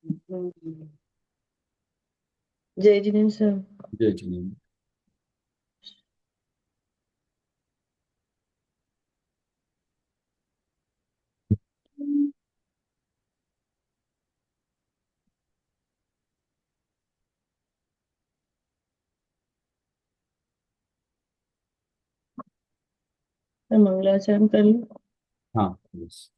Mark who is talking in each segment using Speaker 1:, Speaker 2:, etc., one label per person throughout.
Speaker 1: जय जिनेन्द्र सर।
Speaker 2: जय जिनेन्द्र।
Speaker 1: मैं मंगलाचरण कर लूं।
Speaker 2: हाँ yes।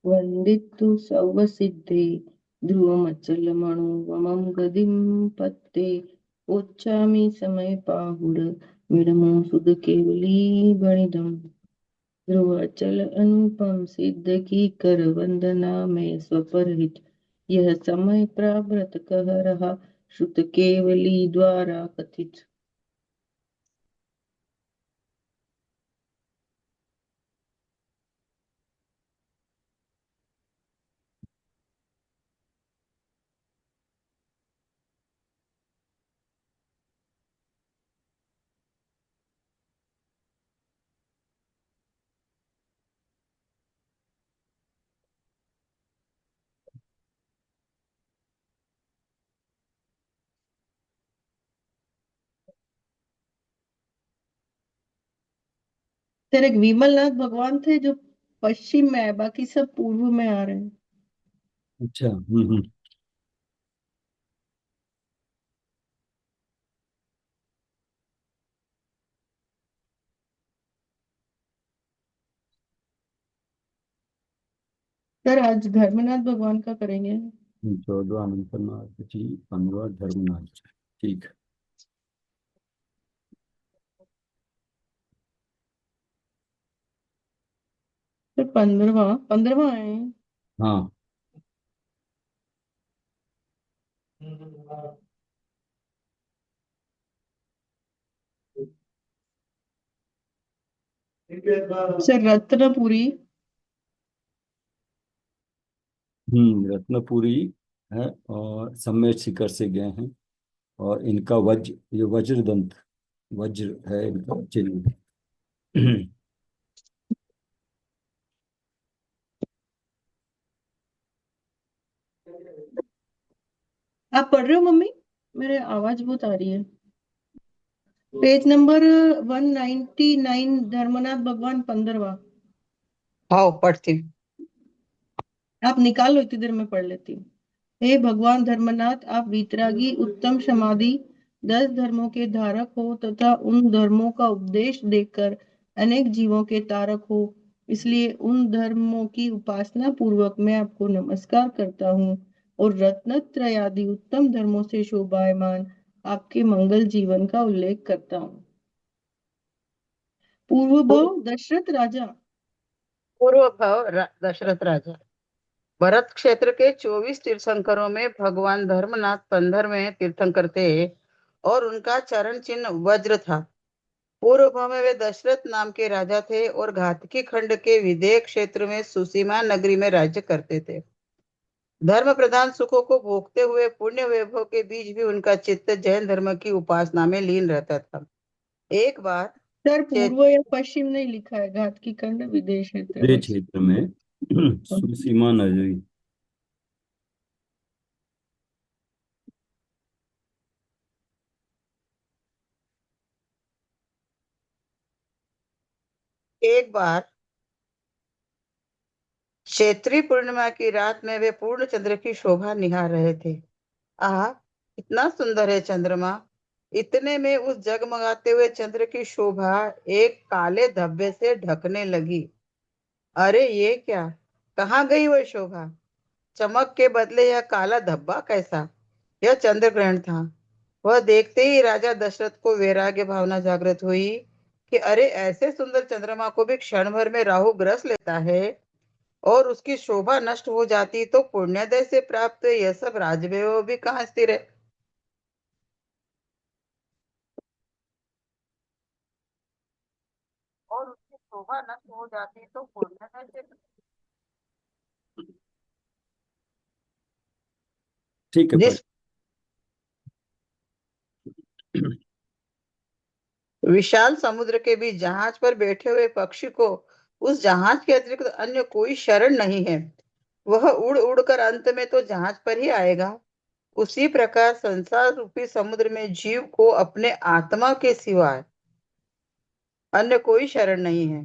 Speaker 1: वंदितु सौवसिद्धे ध्रुवमचलमणो वमं गदिं पत्ते उच्चामि समय पाहुर विडमो सुध केवली बणिदम् ध्रुवचल अनुपम सिद्ध की कर वंदना में स्वपरहित यह समय प्राव्रत कह रहा श्रुत केवली द्वारा कथित। सर एक विमलनाथ भगवान थे जो पश्चिम में है, बाकी सब पूर्व में आ रहे हैं।
Speaker 2: अच्छा।
Speaker 1: सर आज धर्मनाथ भगवान का करेंगे।
Speaker 2: 14 अनंतनाथ जी, 15 धर्मनाथ जी। ठीक है।
Speaker 1: सर 15वां है।
Speaker 2: हाँ।
Speaker 1: सर रत्नपुरी।
Speaker 2: रत्नपुरी है और सम्मेद शिखर से गए हैं। और इनका वज्र, ये वज्रदंत वज्र है इनका चिन्ह।
Speaker 1: आप पढ़ रहे हो मम्मी? मेरे आवाज बहुत आ रही है। पेज नंबर 199, धर्मनाथ भगवान 15वां।
Speaker 3: हाँ पढ़ती हूँ।
Speaker 1: आप निकाल लो, इतनी देर में पढ़ लेती हूँ। हे भगवान धर्मनाथ, आप वीतरागी उत्तम समाधि 10 धर्मों के धारक हो तथा उन धर्मों का उपदेश देकर अनेक जीवों के तारक हो। इसलिए उन धर्मों की उपासना पूर्वक मैं आपको नमस्कार करता हूँ और रत्नत्रयादि उत्तम धर्मों से शोभायमान आपके मंगल जीवन का उल्लेख करता हूँ। पूर्व भव दशरथ राजा।
Speaker 3: पूर्व भव दशरथ राजा। भरत क्षेत्र के 24 तीर्थंकरों में भगवान धर्मनाथ 15वें तीर्थंकर थे और उनका चरण चिन्ह वज्र था। पूर्व भव में वे दशरथ नाम के राजा थे और घातकी खंड के विदेह क्षेत्र में सुसीमा नगरी में राज्य करते थे। धर्म प्रधान सुखों को भोगते हुए पुण्य वैभव के बीच भी उनका चित्त जैन धर्म की उपासना में लीन रहता था। एक बार
Speaker 1: सर
Speaker 3: चेत
Speaker 1: पूर्व या पश्चिम नहीं लिखा है, घात की खंड विदेश क्षेत्र
Speaker 2: ये
Speaker 1: बस।
Speaker 2: क्षेत्र में सुसीमा नगरी।
Speaker 3: एक बार क्षेत्रीय पूर्णिमा की रात में वे पूर्ण चंद्र की शोभा निहार रहे थे। आह, इतना सुंदर है चंद्रमा। इतने में उस जगमगाते हुए चंद्र की शोभा एक काले धब्बे से ढकने लगी। अरे ये क्या, कहाँ गई वह शोभा? चमक के बदले यह काला धब्बा कैसा? यह चंद्र ग्रहण था। वह देखते ही राजा दशरथ को वैराग्य भावना जागृत हुई कि अरे ऐसे सुंदर चंद्रमा को भी क्षण भर में राहु ग्रस लेता है और उसकी शोभा नष्ट हो जाती तो पुण्योदय से प्राप्त यह सब राजवैभव भी कहाँ स्थिर है। और उसकी शोभा नष्ट हो जाती तो पुण्योदय से।
Speaker 2: ठीक है पर।
Speaker 3: जिस विशाल समुद्र के बीच जहाज पर बैठे हुए पक्षी को उस जहाज के अतिरिक्त अन्य कोई शरण नहीं है। वह उड़ उड़ कर अंत में तो जहाज पर ही आएगा। उसी प्रकार संसार रूपी समुद्र में जीव को अपने आत्मा के सिवाय अन्य कोई शरण नहीं है।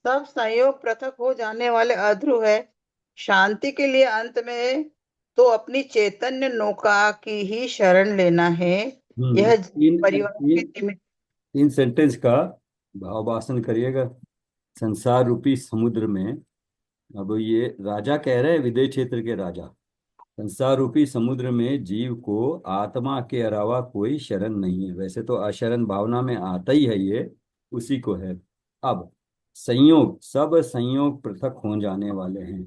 Speaker 3: सब संयोग पृथक हो जाने वाले अध्रुव है। शांति के लिए अंत में तो अपनी चैतन्य नौका की ही शरण लेना है। यह
Speaker 2: तीन
Speaker 3: परिवार के
Speaker 2: तीन
Speaker 3: निमित्त
Speaker 2: तीन सेंटेंस का भावासन करिएगा। संसार रूपी समुद्र में, अब ये राजा कह रहे हैं, विदेश क्षेत्र के राजा, संसार रूपी समुद्र में जीव को आत्मा के अलावा कोई शरण नहीं है। वैसे तो अशरण भावना में आता ही है ये, उसी को है। अब संयोग, सब संयोग पृथक हो जाने वाले हैं।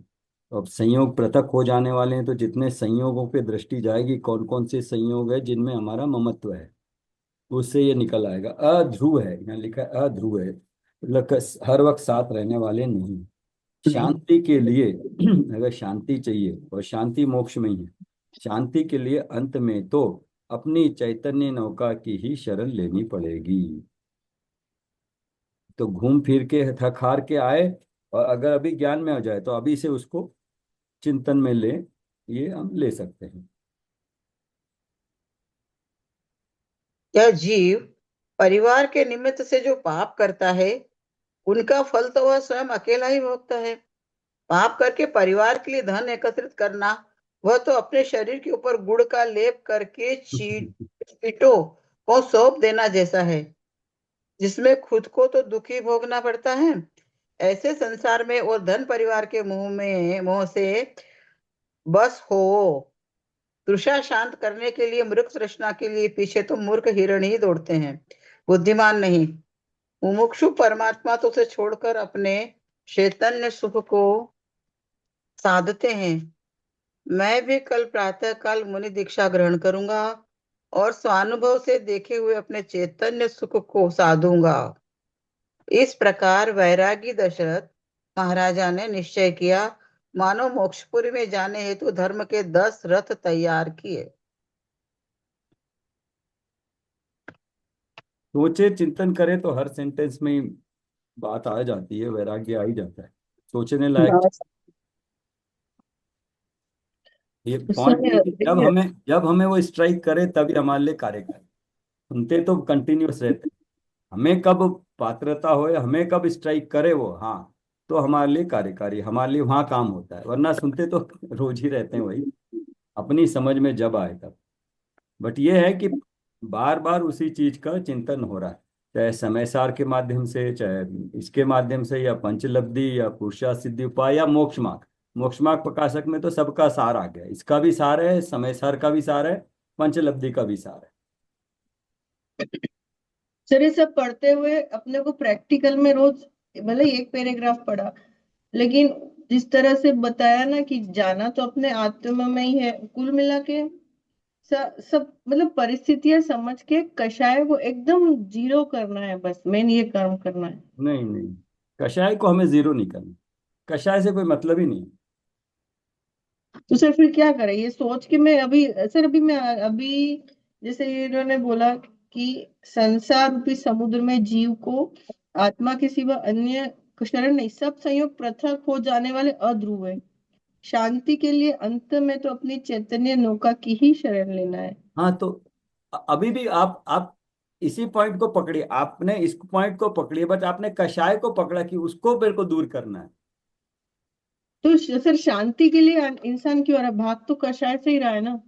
Speaker 2: तो अब संयोग पृथक हो जाने वाले हैं, तो जितने संयोगों पे दृष्टि जाएगी, कौन कौन से संयोग है जिनमें हमारा ममत्व है, उससे ये निकल आएगा। अध्रुव है, यहाँ लिखा है अध्रुव है, मतलब हर वक्त साथ रहने वाले नहीं। शांति के लिए अगर शांति चाहिए, और शांति मोक्ष में ही है, शांति के लिए अंत में तो अपनी चैतन्य नौका की ही शरण लेनी पड़ेगी। तो घूम फिर के थक हार के आए, और अगर अभी ज्ञान में हो जाए तो अभी से उसको चिंतन में ले, ये हम ले सकते हैं।
Speaker 3: यह जीव परिवार के निमित्त से जो पाप करता है, उनका फल तो वह स्वयं अकेला ही भोगता है। पाप करके परिवार के लिए धन एकत्रित करना, वह तो अपने शरीर के ऊपर गुड़ का लेप करके चीटों को सौंप देना जैसा है, जिसमें खुद को तो दुखी भोगना पड़ता है। ऐसे संसार में और धन परिवार के मोह से बस हो। तृषा शांत करने के लिए, मृग तृष्णा के लिए पीछे तो मूर्ख हिरण ही दौड़ते हैं, बुद्धिमान नहीं। मुमुक्षु परमात्मा तो उसे छोड़कर अपने चैतन्य सुख को साधते हैं। मैं भी कल प्रातः काल मुनि दीक्षा ग्रहण करूंगा और स्वानुभव से देखे हुए अपने चैतन्य सुख को साधूंगा। इस प्रकार वैरागी दशरथ महाराजा ने निश्चय किया, मानो मोक्षपुरी में जाने हेतु धर्म के 10 रथ तैयार किए।
Speaker 2: सोचे चिंतन करे तो हर सेंटेंस में ही बात आ जाती है, वैराग्य आ ही जाता है, सोचने लायक। ये
Speaker 1: उस
Speaker 2: पॉइंट है
Speaker 1: समय
Speaker 2: कि
Speaker 1: देखिए,
Speaker 2: जब हमें वो स्ट्राइक करे तभी हमारे लिए कार्य करे। सुनते तो कंटिन्यूअस रहते हैं, हमें कब पात्रता हो, हमें कब स्ट्राइक करे वो, हाँ, तो हमारे लिए कार्यकारी, हमारे लिए वहां काम होता है, वरना सुनते तो रोज ही रहते हैं वही, अपनी समझ में जब आए तब। बट ये है कि बार बार उसी चीज का चिंतन हो रहा है, चाहे समय सार के माध्यम से, चाहे इसके माध्यम से, या पंचलब्धि, या पुरुषार्थ सिद्धि उपाय, या मोक्ष मार्ग। मोक्ष मार्ग प्रकाशक में तो सबका सार आ गया, इसका भी सार है, समय सार का भी सार है, पंचलब्धि का भी सार है।
Speaker 1: सर ये सब पढ़ते हुए अपने को प्रैक्टिकल में रोज भले ही एक पैराग्राफ पढ़ा, लेकिन जिस तरह से बताया ना कि जाना तो अपने आत्मा में ही है, कुल मिला के सब मतलब परिस्थितियां समझ के कषाय को एकदम जीरो करना है, बस मेन ये काम करना है।
Speaker 2: नहीं नहीं, कषाय को हमें जीरो नहीं करना, कषाय से कोई मतलब ही नहीं।
Speaker 1: तो सर फिर क्या करें, ये सोच के मैं अभी, सर अभी मैं अभी जैसे ये इन्होंने बोला कि संसार रूपी समुद्र में जीव को आत्मा के सिवा अन्य शरण नहीं, सब संयोग पृथक हो जाने वाले अध्रुव है। शांति के लिए अंत में तो अपनी चैतन्य नौका की ही शरण लेना है।
Speaker 2: हाँ, तो अभी भी आप इसी पॉइंट को पकड़िए, आपने इस पॉइंट को पकड़िए, बट आपने कषाय को पकड़ा कि उसको मेरे को दूर करना है।
Speaker 1: तो सर शांति के लिए इंसान क्यों आ रहा है? भाग तो कषाय से ही रहा है ना।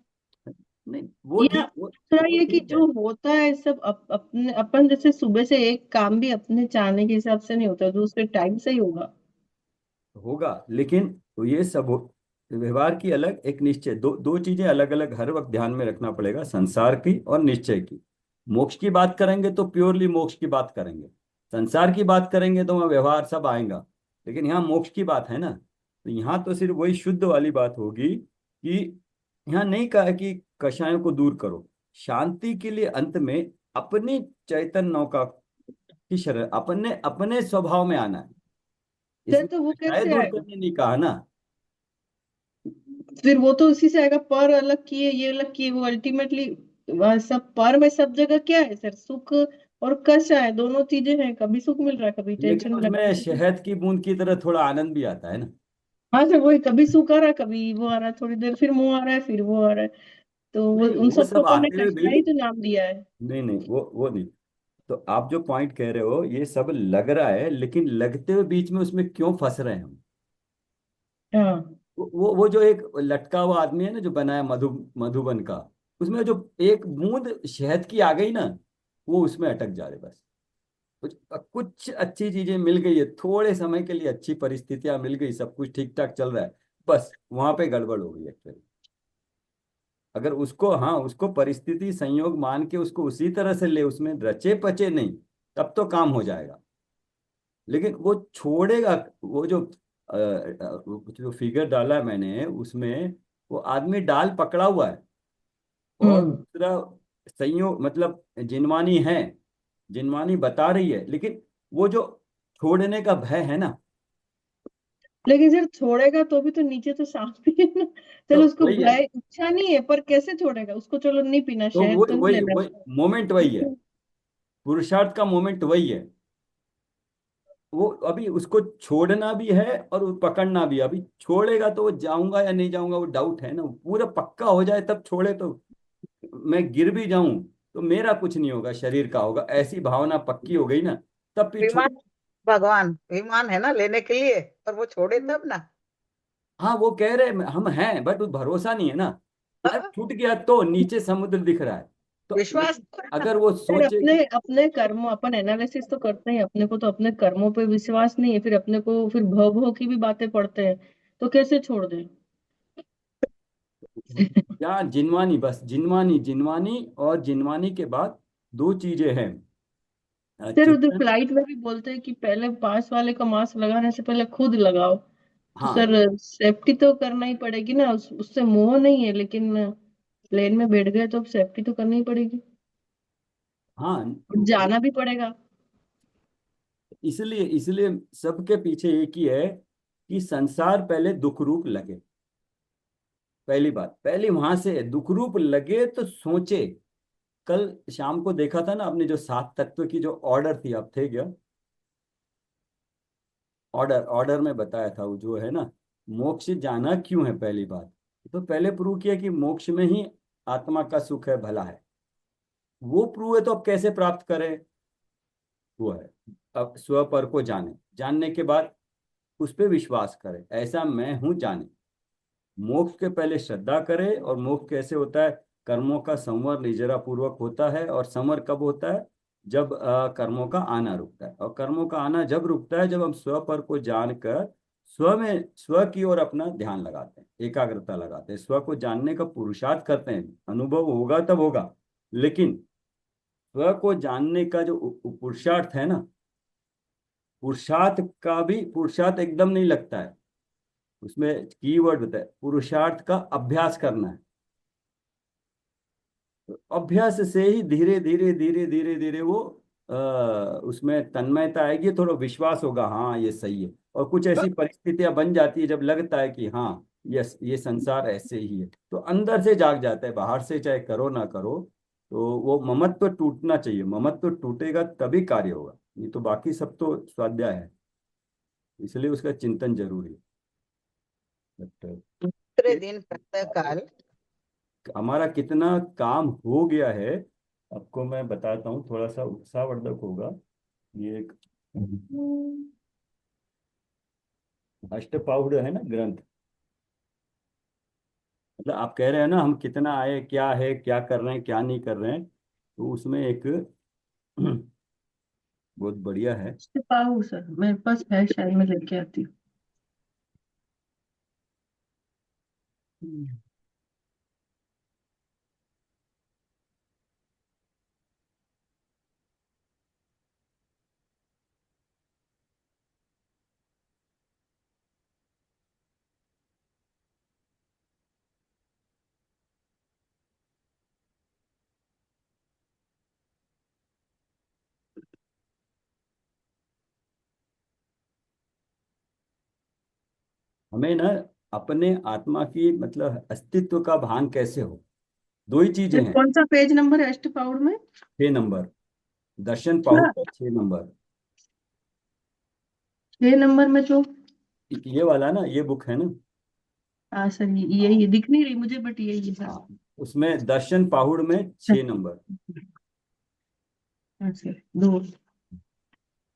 Speaker 2: नहीं, वो
Speaker 1: या
Speaker 2: ठीक,
Speaker 1: दूसरा
Speaker 2: वो
Speaker 1: ये कि
Speaker 2: ठीक है।
Speaker 1: जो होता है सब अपने अपन जैसे सुबह से एक काम भी अपने चाहने के हिसाब से नहीं होता, दूसरे टाइम से ही होगा।
Speaker 2: होगा, लेकिन तो ये सब व्यवहार की अलग एक निश्चय, दो दो चीजें अलग अलग हर वक्त ध्यान में रखना पड़ेगा, संसार की और निश्चय की। मोक्ष की बात करेंगे तो प्योरली मोक्ष की बात करेंगे, संसार की बात करेंगे तो वहाँ व्यवहार सब आएगा, लेकिन यहाँ मोक्ष की बात है ना, तो यहाँ तो सिर्फ वही शुद्ध वाली बात होगी कि यहाँ नहीं कहा कि कषायों को दूर करो, शांति के लिए अंत में अपनी चैतन्य नौका की शरण, अपने अपने स्वभाव में आना है।
Speaker 1: सर
Speaker 2: इसमें
Speaker 1: तो वो
Speaker 2: कषाय
Speaker 1: कैसे
Speaker 2: दूर
Speaker 1: आएगा?
Speaker 2: करने नहीं कहा ना।
Speaker 1: फिर वो तो उसी से आएगा, पर अलग किए ये अलग किए, वो अल्टीमेटली सब पर में सब जगह क्या है सर, सुख और कष्ट है, दोनों चीजें हैं, कभी सुख मिल रहा है कभी
Speaker 2: लेकिन
Speaker 1: टेंशन में
Speaker 2: उसमें
Speaker 1: लगा।
Speaker 2: शहद की बूंद की तरह थोड़ा आनंद भी आता है ना।
Speaker 1: हाँ सर, वही कभी सुख आ रहा है कभी वो आ रहा है, थोड़ी देर फिर मुंह आ रहा है फिर वो आ रहा है। तो वो
Speaker 2: नहीं
Speaker 1: उन
Speaker 2: वो
Speaker 1: सबको
Speaker 2: सब
Speaker 1: तो हमने
Speaker 2: आते हुए
Speaker 1: कष्ट
Speaker 2: भी,
Speaker 1: का ही तो नाम दिया है।
Speaker 2: नहीं नहीं वो नहीं। तो आप जो पॉइंट कह रहे हो ये सब लग रहा है, लेकिन लगते हुए बीच में उसमें क्यों फंस रहे हैं हम?
Speaker 1: हाँ।
Speaker 2: वो जो एक लटका हुआ आदमी है ना जो बनाया मधुबन का, उसमें जो एक बूंद शहद की आ गई ना, वो उसमें अटक जा रहे बस। कुछ कुछ अच्छी चीजें मिल गई है थोड़े समय के लिए, अच्छी परिस्थितियां मिल गई, सब कुछ ठीक ठाक चल रहा है, बस वहां पे गड़बड़ हो गई एक्चुअली। अगर उसको, हाँ उसको परिस्थिति संयोग मान के उसको उसी तरह से ले, उसमें रचे पचे नहीं, तब तो काम हो जाएगा। लेकिन वो छोड़ेगा, वो जो फिगर डाला है मैंने उसमें, वो आदमी डाल पकड़ा हुआ है, और
Speaker 1: हम्म।
Speaker 2: दूसरा संयोग मतलब जिनवानी है, जिनवानी बता रही है, लेकिन वो जो छोड़ने का भय है ना,
Speaker 1: लेकिन सर छोड़ेगा तो भी तो नीचे तो सांप भी है ना।
Speaker 2: तो
Speaker 1: चलो उसको
Speaker 2: वही है।
Speaker 1: भय इच्छा नहीं है पर कैसे छोड़ेगा उसको, चलो नहीं पीना,
Speaker 2: तो
Speaker 1: शहद
Speaker 2: वही
Speaker 1: तो नहीं
Speaker 2: वही
Speaker 1: लेना
Speaker 2: वही
Speaker 1: उसको।
Speaker 2: मोमेंट वही है, पुरुषार्थ का मोमेंट वही है। वो अभी उसको छोड़ना भी है और वो पकड़ना भी है। अभी छोड़ेगा तो वो जाऊंगा या नहीं जाऊंगा वो डाउट है ना, वो पूरा पक्का हो जाए तब छोड़े। तो मैं गिर भी जाऊं तो मेरा कुछ नहीं होगा, शरीर का होगा, ऐसी भावना पक्की हो गई ना, तब भी छोड़।
Speaker 3: विमान, भगवान विमान है ना लेने के लिए, और वो छोड़े तब ना।
Speaker 2: हाँ वो कह रहे हैं हम हैं, बट भरोसा नहीं है ना। अरे
Speaker 3: हाँ,
Speaker 2: छूट गया तो नीचे समुद्र दिख रहा है। तो
Speaker 3: विश्वास तो है ना।
Speaker 2: अगर वो
Speaker 1: सर
Speaker 2: सोचे
Speaker 1: अपने
Speaker 2: कि
Speaker 1: अपने कर्मों, अपन एनालिसिस तो करते हैं, अपने को तो अपने कर्मों पे विश्वास नहीं है, फिर अपने को फिर भव भव की भी बातें पढ़ते हैं, तो कैसे छोड़ दें।
Speaker 2: क्या जिनवानी, बस जिनवानी, जिनवानी और जिनवानी के बाद दो चीजें हैं,
Speaker 1: सर उधर
Speaker 2: चिंतन।
Speaker 1: फ्लाइट में भी बोलते हैं कि पहले पास वाले का मास्क लगाने से पहले खुद लगाओ। तो
Speaker 2: हाँ
Speaker 1: सर सेफ्टी तो करना ही पड़ेगी ना, उससे मोह नहीं है, लेकिन प्लेन में बैठ गए तो अब सेफ्टी तो करनी ही पड़ेगी,
Speaker 2: हाँ
Speaker 1: और जाना भी पड़ेगा।
Speaker 2: इसलिए इसलिए सबके पीछे एक ही है कि संसार पहले दुख रूप लगे। पहली बात, पहली वहां से है, दुख रूप लगे तो सोचे। कल शाम को देखा था ना आपने, जो सात तत्व की जो ऑर्डर थी, अब थे क्या? ऑर्डर ऑर्डर में बताया था वो जो है ना, मोक्ष जाना क्यों है पहली बात। तो पहले प्रूव किया कि मोक्ष में ही आत्मा का सुख है, भला है। वो प्रूव है तो अब कैसे प्राप्त करें? वो है, अब स्व पर को जाने, जानने के बाद उस पर विश्वास करें, ऐसा मैं हूं जाने। मोक्ष के पहले श्रद्धा करे। और मोक्ष कैसे होता है? कर्मों का संवर निर्जरा पूर्वक होता है। और संवर कब होता है? जब कर्मों का आना रुकता है। और कर्मों का आना जब रुकता है, जब हम स्व पर को जानकर स्व में, स्व की ओर अपना ध्यान लगाते हैं, एकाग्रता लगाते हैं, स्व को जानने का पुरुषार्थ करते हैं। अनुभव होगा तब होगा, लेकिन स्व को जानने का जो पुरुषार्थ है ना, पुरुषार्थ का भी पुरुषार्थ एकदम नहीं लगता है। उसमें कीवर्ड बताए, पुरुषार्थ का अभ्यास करना है। तो अभ्यास से ही धीरे धीरे धीरे धीरे धीरे वो उसमें तन्मयता आएगी, थोड़ा विश्वास होगा, हाँ ये सही है। और कुछ ऐसी परिस्थितियां बन जाती है जब लगता है कि हाँ ये संसार ऐसे ही है, तो अंदर से जाग जाता है, बाहर से चाहे करो ना करो। तो वो ममत्व टूटना चाहिए, ममत्व टूटेगा तभी कार्य होगा, नहीं तो बाकी सब तो स्वाध्याय है। इसलिए उसका चिंतन जरूरी है।
Speaker 3: दूसरे
Speaker 2: बट
Speaker 3: दिन प्रातः काल।
Speaker 2: हमारा कितना काम हो गया है, आपको मैं बताता हूँ, थोड़ा सा उत्साहवर्धक होगा। ये एक अष्टपाउड है ना ग्रंथ, मतलब आप कह रहे हैं ना हम कितना आए, क्या है, क्या कर रहे हैं, क्या नहीं कर रहे हैं, तो उसमें एक बहुत बढ़िया है।
Speaker 1: पाऊँ सर, मेरे पास है शायद, मैं लेके आती हूँ।
Speaker 2: हमें ना अपने आत्मा की मतलब अस्तित्व का भान कैसे हो, दो ही चीजें
Speaker 1: सर
Speaker 2: हैं।
Speaker 1: कौन सा पेज नंबर है अष्टपाउड में?
Speaker 2: 6 नंबर, दर्शन पाहुड़ का 6 नंबर।
Speaker 1: 6 नंबर में तो।
Speaker 2: ये वाला ना, ये बुक है ना।
Speaker 1: हाँ सर,
Speaker 2: हाँ
Speaker 1: ये दिख नहीं रही मुझे, बट यही है सर।
Speaker 2: हाँ, उसमें दर्शन पाहुड़ में 6 नंबर।
Speaker 1: हाँ सर, दो।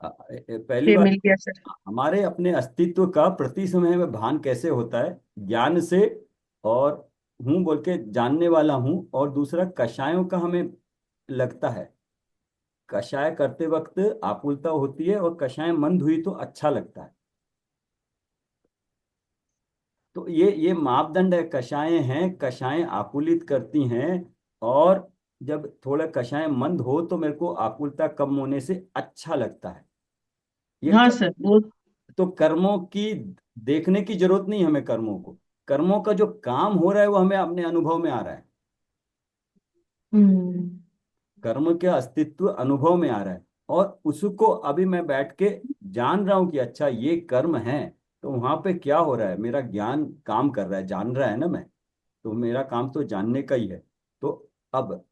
Speaker 2: पहली
Speaker 1: ये
Speaker 2: बात,
Speaker 1: मिल गया सर।
Speaker 2: हमारे अपने अस्तित्व का प्रति समय में भान कैसे होता है? ज्ञान से। और हूं बोल के जानने वाला हूं। और दूसरा, कषायों का हमें लगता है, कषाय करते वक्त आकुलता होती है, और कषाय मंद हुई तो अच्छा लगता है। तो ये मापदंड है, कषायें हैं, कषायें आकुलित करती हैं। और जब थोड़ा कषाय मंद हो तो मेरे को आकुलता कम होने से अच्छा लगता है। ये
Speaker 1: हाँ सर, वो।
Speaker 2: तो कर्मों की देखने की जरूरत नहीं हमें, कर्मों को। कर्मों का जो काम हो रहा है वो हमें अपने अनुभव में आ रहा है।
Speaker 1: हम्म।
Speaker 2: कर्म के अस्तित्व अनुभव में आ रहा है। और उसको अभी मैं बैठ के जान रहा हूं कि अच्छा ये कर्म है। तो वहां पे क्या हो रहा है, मेरा ज्ञान काम कर रहा है, जान रहा है ना मैं। तो मेरा काम तो जानने का ही है। तो अब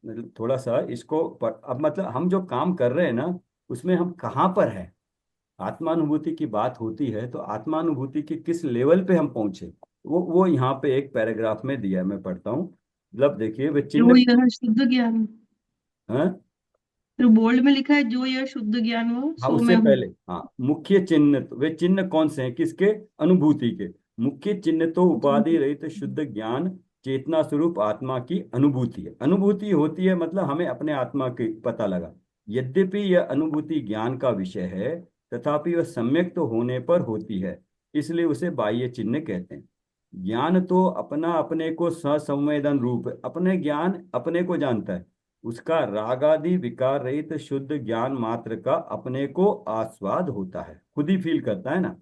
Speaker 2: मतलब थोड़ा सा इसको अब मतलब हम जो काम कर रहे हैं ना, उसमें हम कहाँ पर है। आत्मानुभूति की बात होती है तो आत्मानुभूति के किस लेवल पे हम पहुंचे, वो यहाँ पे एक पैराग्राफ में दिया है, मैं पढ़ता हूँ। मतलब देखिए वे
Speaker 1: जो
Speaker 2: चिन्ह।
Speaker 1: यह शुद्ध ज्ञान।
Speaker 2: हाँ
Speaker 1: तो बोल्ड में लिखा है, जो यह शुद्ध ज्ञान हो
Speaker 2: हाँ,
Speaker 1: सो
Speaker 2: उससे
Speaker 1: मैं हूँ।
Speaker 2: पहले हाँ, मुख्य चिन्ह वे चिन्ह कौन से हैं, किसके? अनुभूति के। मुख्य चिन्ह तो उपाधि रहित शुद्ध ज्ञान, चेतना स्वरूप आत्मा की अनुभूति है। अनुभूति होती है मतलब हमें अपने आत्मा के पता लगा। यद्यपि यह अनुभूति ज्ञान का विषय है, तथापि वह सम्यक तो होने पर होती है, इसलिए उसे बाह्य चिन्ह कहते हैं। ज्ञान तो अपना अपने को ससंवेदन रूप है। अपने ज्ञान अपने को जानता है। उसका रागादि विकार रहित शुद्ध ज्ञान मात्र का अपने को आस्वाद होता है, खुद ही फील करता है ना।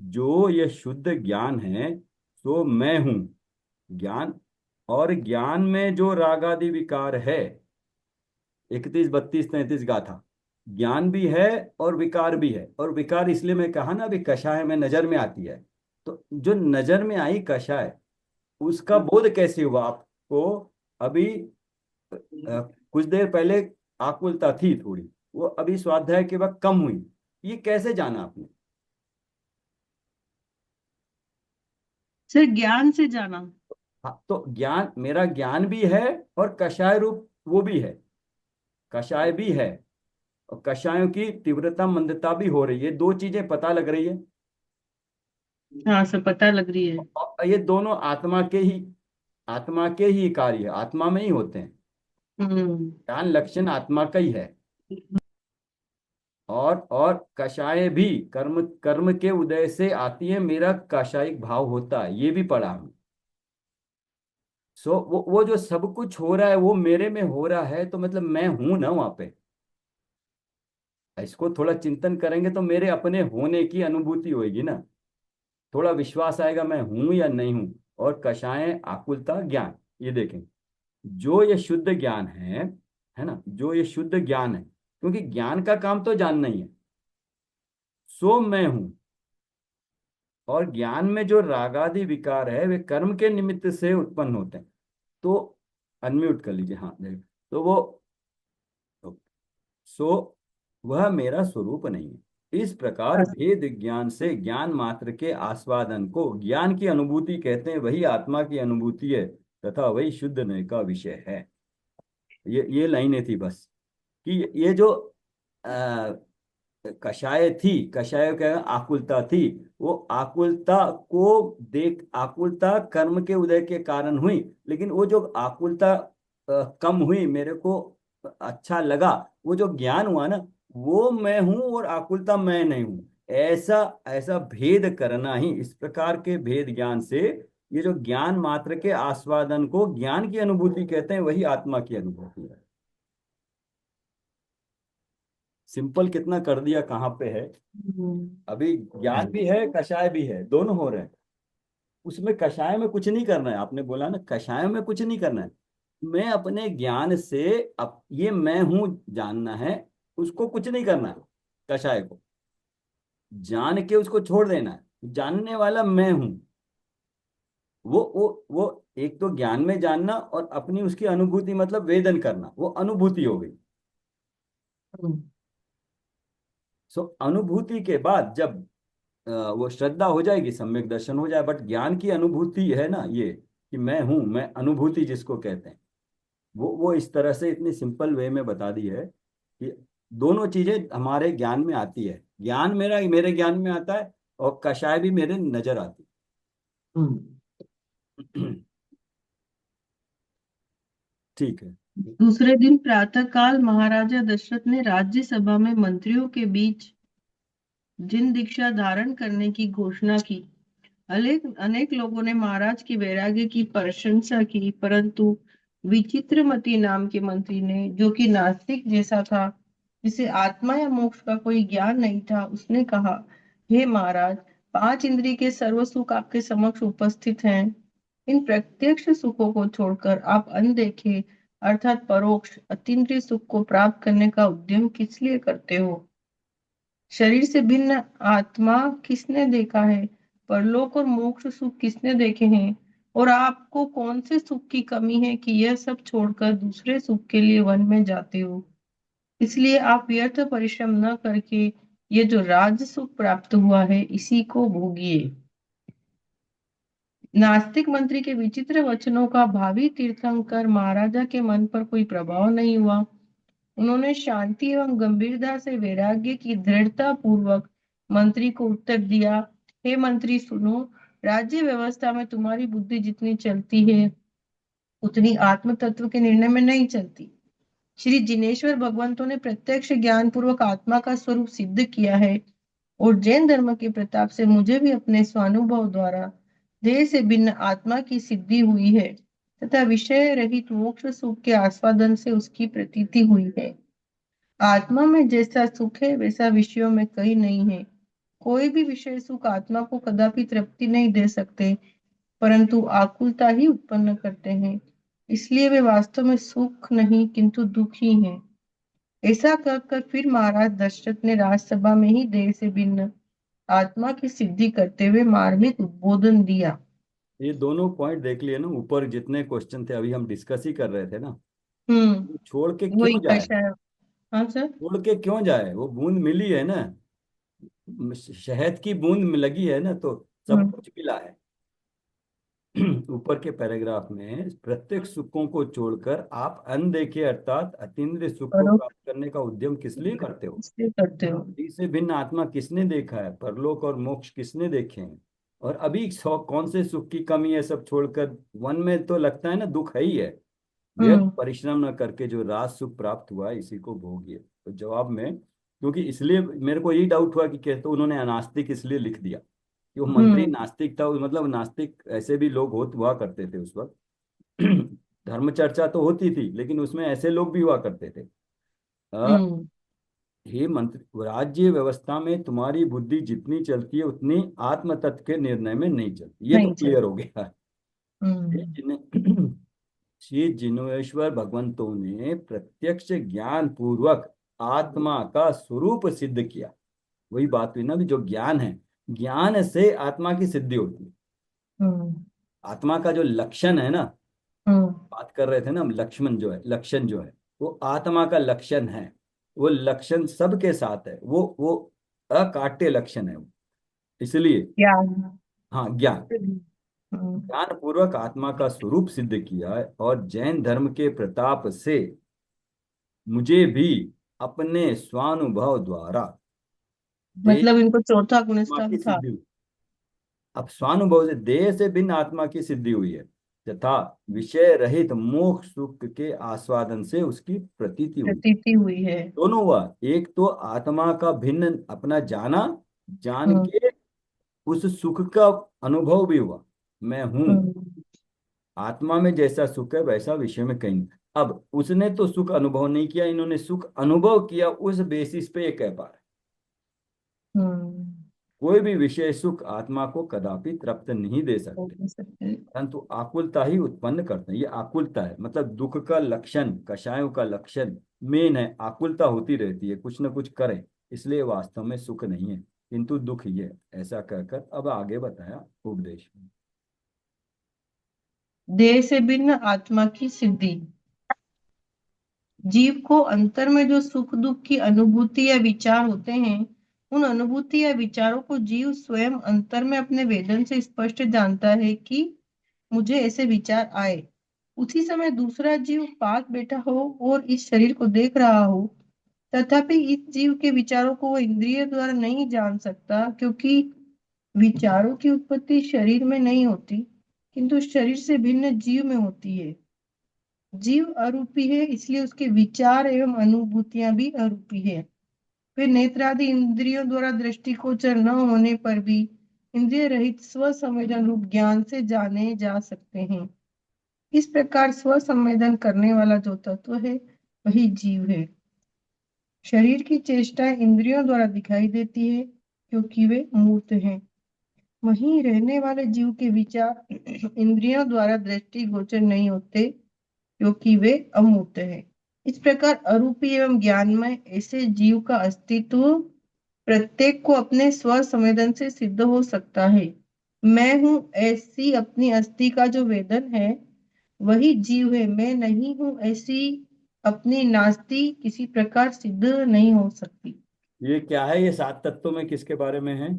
Speaker 2: जो यह शुद्ध ज्ञान है सो मैं हूं। ज्ञान, और ज्ञान में जो रागादि विकार है, 31 32 33 गाथा, ज्ञान भी है और विकार भी है। और विकार इसलिए मैं कहा ना, अभी कषाय में नजर में आती है। तो जो नजर में आई कषाय, उसका बोध कैसे हुआ आपको? अभी कुछ देर पहले आकुलता थी थोड़ी, वो अभी स्वाध्याय के वक्त कम हुई। ये कैसे जाना आपने?
Speaker 1: सर, ज्ञान से जाना।
Speaker 2: हाँ, तो ज्ञान, मेरा ज्ञान भी है और कषाय रूप वो भी है। कषाय भी है, और कषायों की तीव्रता मंदता भी हो रही है, दो चीजें पता लग रही है।
Speaker 1: हाँ सर, पता लग रही है।
Speaker 2: और ये दोनों आत्मा के ही कार्य है, आत्मा में ही होते हैं।
Speaker 1: हम्म।
Speaker 2: ज्ञान लक्षण आत्मा का ही है। और कषाय भी कर्म कर्म के उदय से आती है, मेरा कषायिक भाव होता है, ये भी पढ़ा हमने। सो वो जो सब कुछ हो रहा है वो मेरे में हो रहा है, तो मतलब मैं हूं ना वहां पे। इसको थोड़ा चिंतन करेंगे तो मेरे अपने होने की अनुभूति होगी ना। थोड़ा विश्वास आएगा मैं हूं या नहीं हूं। और कषाय आकुलता ज्ञान, ये देखें। जो ये शुद्ध ज्ञान है ना, जो ये शुद्ध ज्ञान है, क्योंकि ज्ञान का काम तो जानना ही है। सो मैं हूं। और ज्ञान में जो रागादि विकार है वे कर्म के निमित्त से उत्पन्न होते हैं। तो अनम्यूट कर लीजिए, हाँ देख। तो वो, सो वह मेरा स्वरूप नहीं है। इस प्रकार
Speaker 1: हाँ।
Speaker 2: भेद ज्ञान से ज्ञान मात्र के आस्वादन को ज्ञान की अनुभूति कहते हैं। वही आत्मा की अनुभूति है, तथा वही शुद्ध नय का विषय है। ये लाइनें थी बस, कि ये जो आ, कषाय थी, कषाय का आकुलता थी, वो आकुलता को देख, आकुलता कर्म के उदय के कारण हुई। लेकिन वो जो आकुलता कम हुई, मेरे को अच्छा लगा, वो जो ज्ञान हुआ ना, वो मैं हूं और आकुलता मैं नहीं हूं। ऐसा ऐसा भेद करना ही, इस प्रकार के भेद ज्ञान से, ये जो ज्ञान मात्र के आस्वादन को ज्ञान की अनुभूति कहते हैं, वही आत्मा की अनुभूति है। सिंपल कितना कर दिया, कहाँ पे है।
Speaker 1: हम्म।
Speaker 2: अभी ज्ञान भी है, कषाय भी है, दोनों हो रहे हैं। उसमें कषाय में कुछ नहीं करना है, आपने बोला ना कषाय में कुछ नहीं करना है। मैं अपने ज्ञान से अब ये मैं हूं जानना है, उसको कुछ नहीं करना है। कषाय को जान के उसको छोड़ देना है, जानने वाला मैं हूं। वो एक तो ज्ञान में जानना, और अपनी उसकी अनुभूति मतलब वेदन करना, वो अनुभूति हो गई।
Speaker 1: हम्म,
Speaker 2: सो अनुभूति के बाद जब वो श्रद्धा हो जाएगी, सम्यक दर्शन हो जाए। बट ज्ञान की अनुभूति है ना ये, कि मैं हूं, मैं अनुभूति जिसको कहते हैं, वो इस तरह से इतनी सिंपल वे में बता दी है कि दोनों चीजें हमारे ज्ञान में आती है। ज्ञान मेरा मेरे ज्ञान में आता है, और कषाय भी मेरे नजर आती
Speaker 1: हम्म।
Speaker 2: है। ठीक है।
Speaker 1: दूसरे दिन प्रातःकाल महाराजा दशरथ ने राज्यसभा में मंत्रियों के बीच जिन दीक्षा धारण करने की घोषणा की। अनेक अनेक लोगों ने महाराज की वैराग्य की प्रशंसा की, परंतु विचित्रमती नाम के मंत्री ने, जो कि नास्तिक जैसा था, जिसे आत्मा या मोक्ष का कोई ज्ञान नहीं था, उसने कहा, हे महाराज, पांच इंद्रिय के सर्व सुख आपके समक्ष उपस्थित हैं। इन प्रत्यक्ष सुखों को छोड़कर आप अनदेखे अर्थात परोक्ष अतीन्द्रिय सुख को प्राप्त करने का उद्यम किस लिए करते हो? शरीर से भिन्न आत्मा किसने देखा है? परलोक और मोक्ष सुख किसने देखे हैं? और आपको कौन से सुख की कमी है कि यह सब छोड़कर दूसरे सुख के लिए वन में जाते हो? इसलिए आप व्यर्थ परिश्रम न करके ये जो राज सुख प्राप्त हुआ है इसी को भोगिए। नास्तिक मंत्री के विचित्र वचनों का भावी तीर्थंकर महाराजा के मन पर कोई प्रभाव नहीं हुआ। उन्होंने शांति एवं गंभीरता से वैराग्य की दृढ़ता पूर्वक मंत्री को उत्तर दिया, हे मंत्री सुनो, राज्य व्यवस्था में तुम्हारी बुद्धि जितनी चलती है उतनी आत्म तत्व के निर्णय में नहीं चलती। श्री जिनेश्वर भगवंतों ने प्रत्यक्ष ज्ञान पूर्वक आत्मा का स्वरूप सिद्ध किया है, और जैन धर्म के प्रताप से मुझे भी अपने स्वानुभव द्वारा देह से भिन्न आत्मा की सिद्धि हुई है, तथा विषय रहित मोक्ष सुख के आस्वादन से उसकी प्रतीति हुई है। आत्मा में जैसा सुख है वैसा विषयों में कहीं नहीं है। कोई भी विषय सुख आत्मा को कदापि तृप्ति नहीं दे सकते, परंतु आकुलता ही उत्पन्न करते हैं। इसलिए वे वास्तव में सुख नहीं किंतु दुख ही हैं। ऐसा कहकर फिर महाराज दशरथ ने राज्यसभा में ही देह से भिन्न आत्मा की सिद्धि करते हुए मार्मिक उद्बोधन दिया।
Speaker 2: ये दोनों पॉइंट देख लिए ना, ऊपर जितने क्वेश्चन थे अभी हम डिस्कस ही कर रहे थे ना। छोड़ के
Speaker 1: वही
Speaker 2: क्यों जाए?
Speaker 1: कषाय। हाँ सर।
Speaker 2: छोड़ के क्यों जाए? वो बूंद मिली है ना, शहद की बूंद लगी है ना, तो सब
Speaker 1: हम्म।
Speaker 2: कुछ मिला है। ऊपर के पैराग्राफ में प्रत्येक सुखों को छोड़कर आप अनदेखे अर्थात अतीन्द्रिय सुख को
Speaker 1: करो,
Speaker 2: प्राप्त करने का उद्यम किस लिए करते हो?
Speaker 1: इसलिए करते हो।
Speaker 2: से भिन्न आत्मा किसने देखा है? परलोक और मोक्ष किसने देखे हैं? और अभी कौन से सुख की कमी है? सब छोड़कर वन में तो लगता है ना दुख है ही है। व्यर्थ
Speaker 1: हम्म।
Speaker 2: परिश्रम न करके जो राज सुख प्राप्त हुआ है इसी को भोगिए। तो जवाब में, क्योंकि इसलिए मेरे को यही डाउट हुआ कि कहते उन्होंने अनास्तिक इसलिए लिख दिया कि वो मंत्री
Speaker 1: हम्म।
Speaker 2: नास्तिक था। मतलब नास्तिक ऐसे भी लोग हुआ करते थे उस वक्त। धर्म चर्चा तो होती थी, लेकिन उसमें ऐसे लोग भी हुआ करते थे।
Speaker 1: हम्म।
Speaker 2: हे मंत्री, राज्य व्यवस्था में तुम्हारी बुद्धि जितनी चलती है उतनी आत्म तत्व के निर्णय में नहीं चलती। ये तो
Speaker 1: नहीं चल।
Speaker 2: क्लियर हो गया। ये
Speaker 1: हम्म।
Speaker 2: श्री जिनेश्वर भगवंतों ने प्रत्यक्ष ज्ञान पूर्वक आत्मा का स्वरूप सिद्ध किया। वही बात हुई ना भी, जो ज्ञान है, ज्ञान से आत्मा की सिद्धि होती है।
Speaker 1: हम्म।
Speaker 2: आत्मा का जो लक्षण है ना,
Speaker 1: हम्म।
Speaker 2: बात कर रहे थे ना हम, लक्ष्मण जो है, लक्षण जो है, वो आत्मा का लक्षण है। वो लक्षण सबके साथ है, वो अकाट्य लक्षण है वो। इसलिए
Speaker 1: ज्ञान।
Speaker 2: हाँ, ज्ञान,
Speaker 1: हम्म।
Speaker 2: ज्ञान पूर्वक आत्मा का स्वरूप सिद्ध किया है, और जैन धर्म के प्रताप से मुझे भी अपने स्वानुभव द्वारा देह
Speaker 1: मतलब इनको चौथा
Speaker 2: आत्मा
Speaker 1: गुणस्थान
Speaker 2: की
Speaker 1: था।
Speaker 2: सिद्धि हुई। अब स्वानुभव से देह से भिन्न आत्मा की सिद्धि हुई है, तथा विषय रहित मोक्ष सुख के आस्वादन से उसकी प्रतीति हुई।
Speaker 1: प्रतीति हुई है।
Speaker 2: दोनों हुआ। एक तो आत्मा का भिन्न अपना जाना, जान
Speaker 1: हम्म।
Speaker 2: के उस सुख का अनुभव भी हुआ। मैं हूं,
Speaker 1: हम्म।
Speaker 2: आत्मा में जैसा सुख है वैसा विषय में कहीं नहीं। अब उसने तो सुख अनुभव नहीं किया, इन्होंने सुख अनुभव किया, उस बेसिस पे ये कह पा रहे।
Speaker 1: हम्म।
Speaker 2: कोई भी विषय सुख आत्मा को कदापि तृप्त नहीं दे
Speaker 1: हो
Speaker 2: सकते,
Speaker 1: भी सकते हैं।
Speaker 2: परंतु आकुलता ही उत्पन्न करते हैं। ये आकुलता है, मतलब दुख का लक्षण, कषायों का लक्षण मेन है। आकुलता होती रहती है, कुछ ना कुछ करें, इसलिए वास्तव में सुख नहीं है किंतु दुख ही है। ऐसा कहकर अब आगे बताया उपदेश में।
Speaker 1: देह से भिन्न आत्मा की सिद्धि। जीव को अंतर में जो सुख दुख की अनुभूति या विचार होते हैं, उन अनुभूति या विचारों को जीव स्वयं अंतर में अपने वेदन से स्पष्ट जानता है कि मुझे ऐसे विचार आए। उसी समय दूसरा जीव पास बैठा हो और इस शरीर को देख रहा हो, तथापि इस जीव के विचारों को वो इंद्रिय द्वारा नहीं जान सकता, क्योंकि विचारों की उत्पत्ति शरीर में नहीं होती, किंतु शरीर से भिन्न जीव में होती है। जीव अरूपी है, इसलिए उसके विचार एवं अनुभूतियां भी अरूपी है। वे नेत्रादि इंद्रियों द्वारा दृष्टिगोचर न होने पर भी इंद्रिय रहित स्व संवेदन रूप ज्ञान से जाने जा सकते हैं। इस प्रकार स्व संवेदन करने वाला जो तत्व है, वही जीव है। शरीर की चेष्टाएं इंद्रियों द्वारा दिखाई देती है, क्योंकि वे मूर्त हैं। वहीं रहने वाले जीव के विचार इंद्रियों द्वारा दृष्टिगोचर नहीं होते, क्योंकि वे अमूर्त है। इस प्रकार अरूपी एवं ज्ञानमय ऐसे जीव का अस्तित्व प्रत्येक को अपने स्व संवेदन से सिद्ध हो सकता है। मैं हूं ऐसी अपनी अस्थि का जो वेदन है, वही जीव है। मैं नहीं हूं ऐसी अपनी नास्ति किसी प्रकार सिद्ध नहीं हो सकती।
Speaker 2: ये क्या है? ये 7 तत्वों में किसके बारे में है?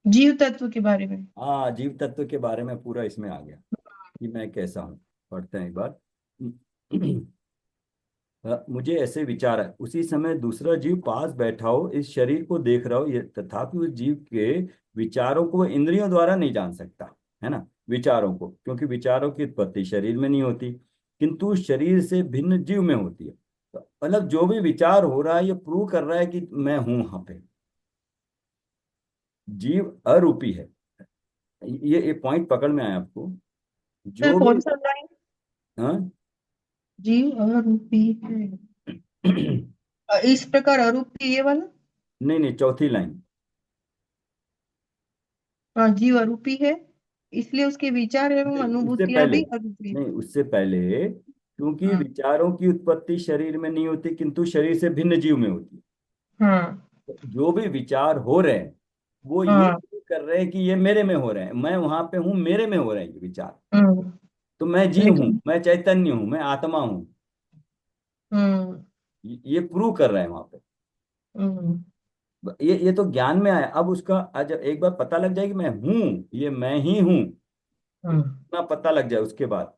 Speaker 1: जीव तत्व के बारे में।
Speaker 2: हाँ, जीव तत्व के बारे में पूरा इसमें आ गया कि मैं कैसा हूँ। पढ़ते हैं एक बार। मुझे ऐसे विचार है, उसी समय दूसरा जीव पास बैठा हो, इस शरीर को देख रहा हो, ये तथापि उस जीव के विचारों को वो इंद्रियों द्वारा नहीं जान सकता, है ना, विचारों को, क्योंकि विचारों की उत्पत्ति शरीर में नहीं होती, किंतु शरीर से भिन्न जीव में होती है। तो मतलब जो भी विचार हो रहा है, ये प्रूव कर रहा है कि मैं हूं वहां पे। जीव अरूपी है। ये पॉइंट पकड़ में आया आपको?
Speaker 1: सर
Speaker 2: जो भी।
Speaker 1: कौन सा लाइन?
Speaker 2: हाँ।
Speaker 1: जीव अरूपी है। इस प्रकार अरूपी ये वाला।
Speaker 2: नहीं नहीं, चौथी लाइन।
Speaker 1: हाँ, जीव अरूपी है, इसलिए उसके विचार एवं
Speaker 2: नहीं, उससे
Speaker 1: अनुभूतियां
Speaker 2: पहले।
Speaker 1: भी अरूपी है।
Speaker 2: नहीं, उससे पहले, क्योंकि
Speaker 1: हाँ।
Speaker 2: विचारों की उत्पत्ति शरीर में नहीं होती, किंतु शरीर से भिन्न जीव में होती है।
Speaker 1: हाँ।
Speaker 2: तो जो भी विचार हो रहे हैं, वो ये
Speaker 1: हाँ।
Speaker 2: नहीं कर रहे हैं कि ये मेरे में हो रहे हैं, मैं वहां पे हूँ, मेरे में हो रहे हैं ये विचार।
Speaker 1: हम्म।
Speaker 2: तो मैं जीव हूँ,
Speaker 1: लेकिन।
Speaker 2: मैं चैतन्य हूँ, मैं आत्मा हूँ।
Speaker 1: हम्म।
Speaker 2: ये प्रूव कर रहे हैं वहां पे।
Speaker 1: हम्म।
Speaker 2: ये तो ज्ञान में आया। अब उसका आज एक बार पता लग जाए कि मैं हूँ, ये मैं ही हूँ,
Speaker 1: हम्म।
Speaker 2: इतना पता लग जाए उसके बाद।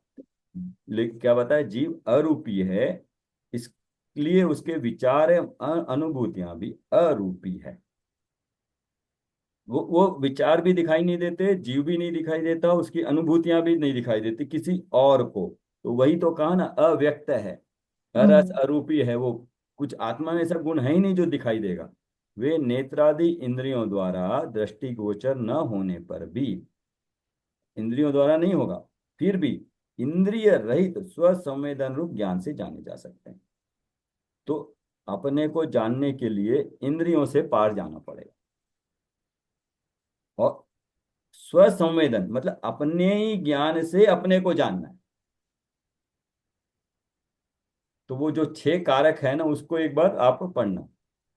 Speaker 2: लेकिन क्या बताया, जीव अरूपी है, इसलिए उसके विचार एवं अनुभूतियां भी अरूपी है। वो विचार भी दिखाई नहीं देते, जीव भी नहीं दिखाई देता, उसकी अनुभूतियां भी नहीं दिखाई देती किसी और को। तो वही तो कहा ना, अव्यक्त है, अरस
Speaker 1: हम्म।
Speaker 2: अरूपी है वो। कुछ आत्मा में ऐसा गुण है ही नहीं जो दिखाई देगा। वे नेत्रादि इंद्रियों द्वारा दृष्टिगोचर न होने पर भी, इंद्रियों द्वारा नहीं होगा, फिर भी इंद्रिय रहित स्व संवेदन रूप ज्ञान से जाने जा सकते हैं। तो अपने को जानने के लिए इंद्रियों से पार जाना पड़ेगा। और स्व संवेदन मतलब अपने ही ज्ञान से अपने को जानना है। तो वो जो 6 कारक है ना, उसको एक बार आप पढ़ना।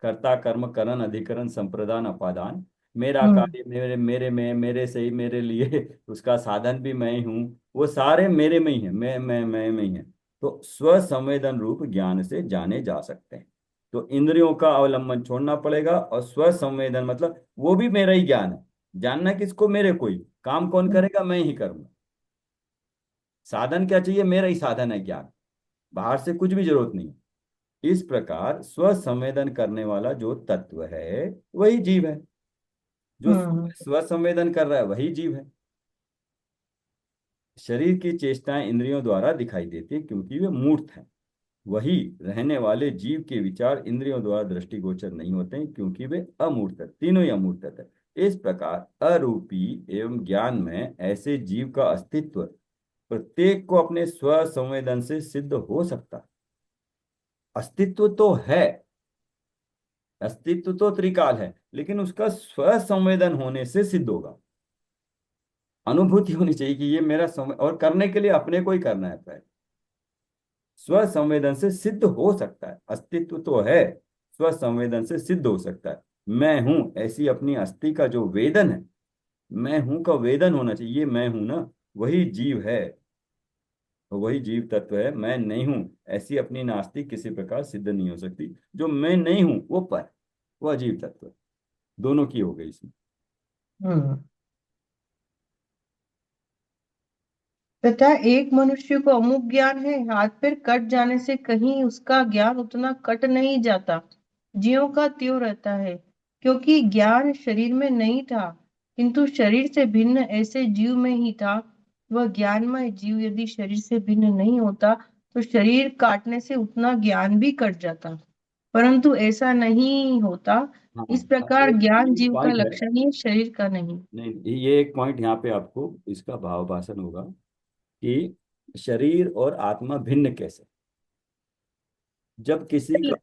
Speaker 2: कर्ता कर्म करण अधिकरण संप्रदान अपादान, मेरा
Speaker 1: हम्म।
Speaker 2: कार्य मेरे मेरे में, मेरे से ही, मेरे लिए, उसका साधन भी मैं ही हूँ, वो सारे मेरे में ही है, मैं में ही है। तो स्व संवेदन रूप ज्ञान से जाने जा सकते हैं। तो इंद्रियों का अवलंबन छोड़ना पड़ेगा, और स्व संवेदन मतलब वो भी मेरा ही ज्ञान है। जानना किसको? मेरे को ही। काम कौन करेगा? मैं ही करूंगा। साधन क्या चाहिए? मेरा ही साधन है ज्ञान, बाहर से कुछ भी जरूरत नहीं। इस प्रकार स्व संवेदन करने वाला जो तत्व है, वही जीव है। जो
Speaker 1: हम्म।
Speaker 2: स्व संवेदन कर रहा है, वही जीव है। शरीर की चेष्टाएं इंद्रियों द्वारा दिखाई देती है, क्योंकि वे मूर्त हैं। वही रहने वाले जीव के विचार इंद्रियों द्वारा दृष्टिगोचर नहीं होते हैं, क्योंकि वे अमूर्त है, तीनों ही अमूर्त है। इस प्रकार अरूपी एवं ज्ञान में ऐसे जीव का अस्तित्व प्रत्येक को अपने स्व संवेदन से सिद्ध हो सकता है। अस्तित्व तो है, अस्तित्व तो त्रिकाल है, लेकिन उसका स्व संवेदन होने से सिद्ध होगा। अनुभूति होनी चाहिए कि ये मेरा समय, और करने के लिए अपने को ही करना है पहले। स्व संवेदन से सिद्ध हो सकता है, अस्तित्व तो है, स्व संवेदन से सिद्ध हो सकता है। मैं हूं ऐसी अपनी अस्थि का जो वेदन है, मैं हूं का वेदन होना चाहिए, ये मैं हूं ना, वही जीव है। और वही जीव तत्व है। मैं नहीं हूं ऐसी अपनी नास्ति किसी प्रकार सिद्ध नहीं हो सकती। जो मैं नहीं हूं वो पर, वो अजीव तत्व है। दोनों की हो गई इसमें।
Speaker 1: हम्म। तथा एक मनुष्य को अमुक ज्ञान है, हाथ पैर कट जाने से कहीं उसका ज्ञान उतना कट नहीं जाता, ज्यों का त्यों रहता है, क्योंकि ज्ञान शरीर में नहीं था, किंतु शरीर से भिन्न ऐसे जीव में ही था। वह ज्ञानमय जीव यदि शरीर से भिन्न नहीं होता तो शरीर काटने से उतना ज्ञान भी कट जाता, परंतु ऐसा नहीं होता।
Speaker 2: हाँ,
Speaker 1: इस
Speaker 2: अब
Speaker 1: प्रकार
Speaker 2: एक
Speaker 1: ज्ञान
Speaker 2: एक
Speaker 1: जीव का
Speaker 2: पॉइंट है।
Speaker 1: लक्षण ही शरीर का नहीं।
Speaker 2: नहीं, ये एक पॉइंट यहाँ पे आपको इसका भावाभाषण होगा कि शरीर और आत्मा भिन्न कैसे। जब किसी का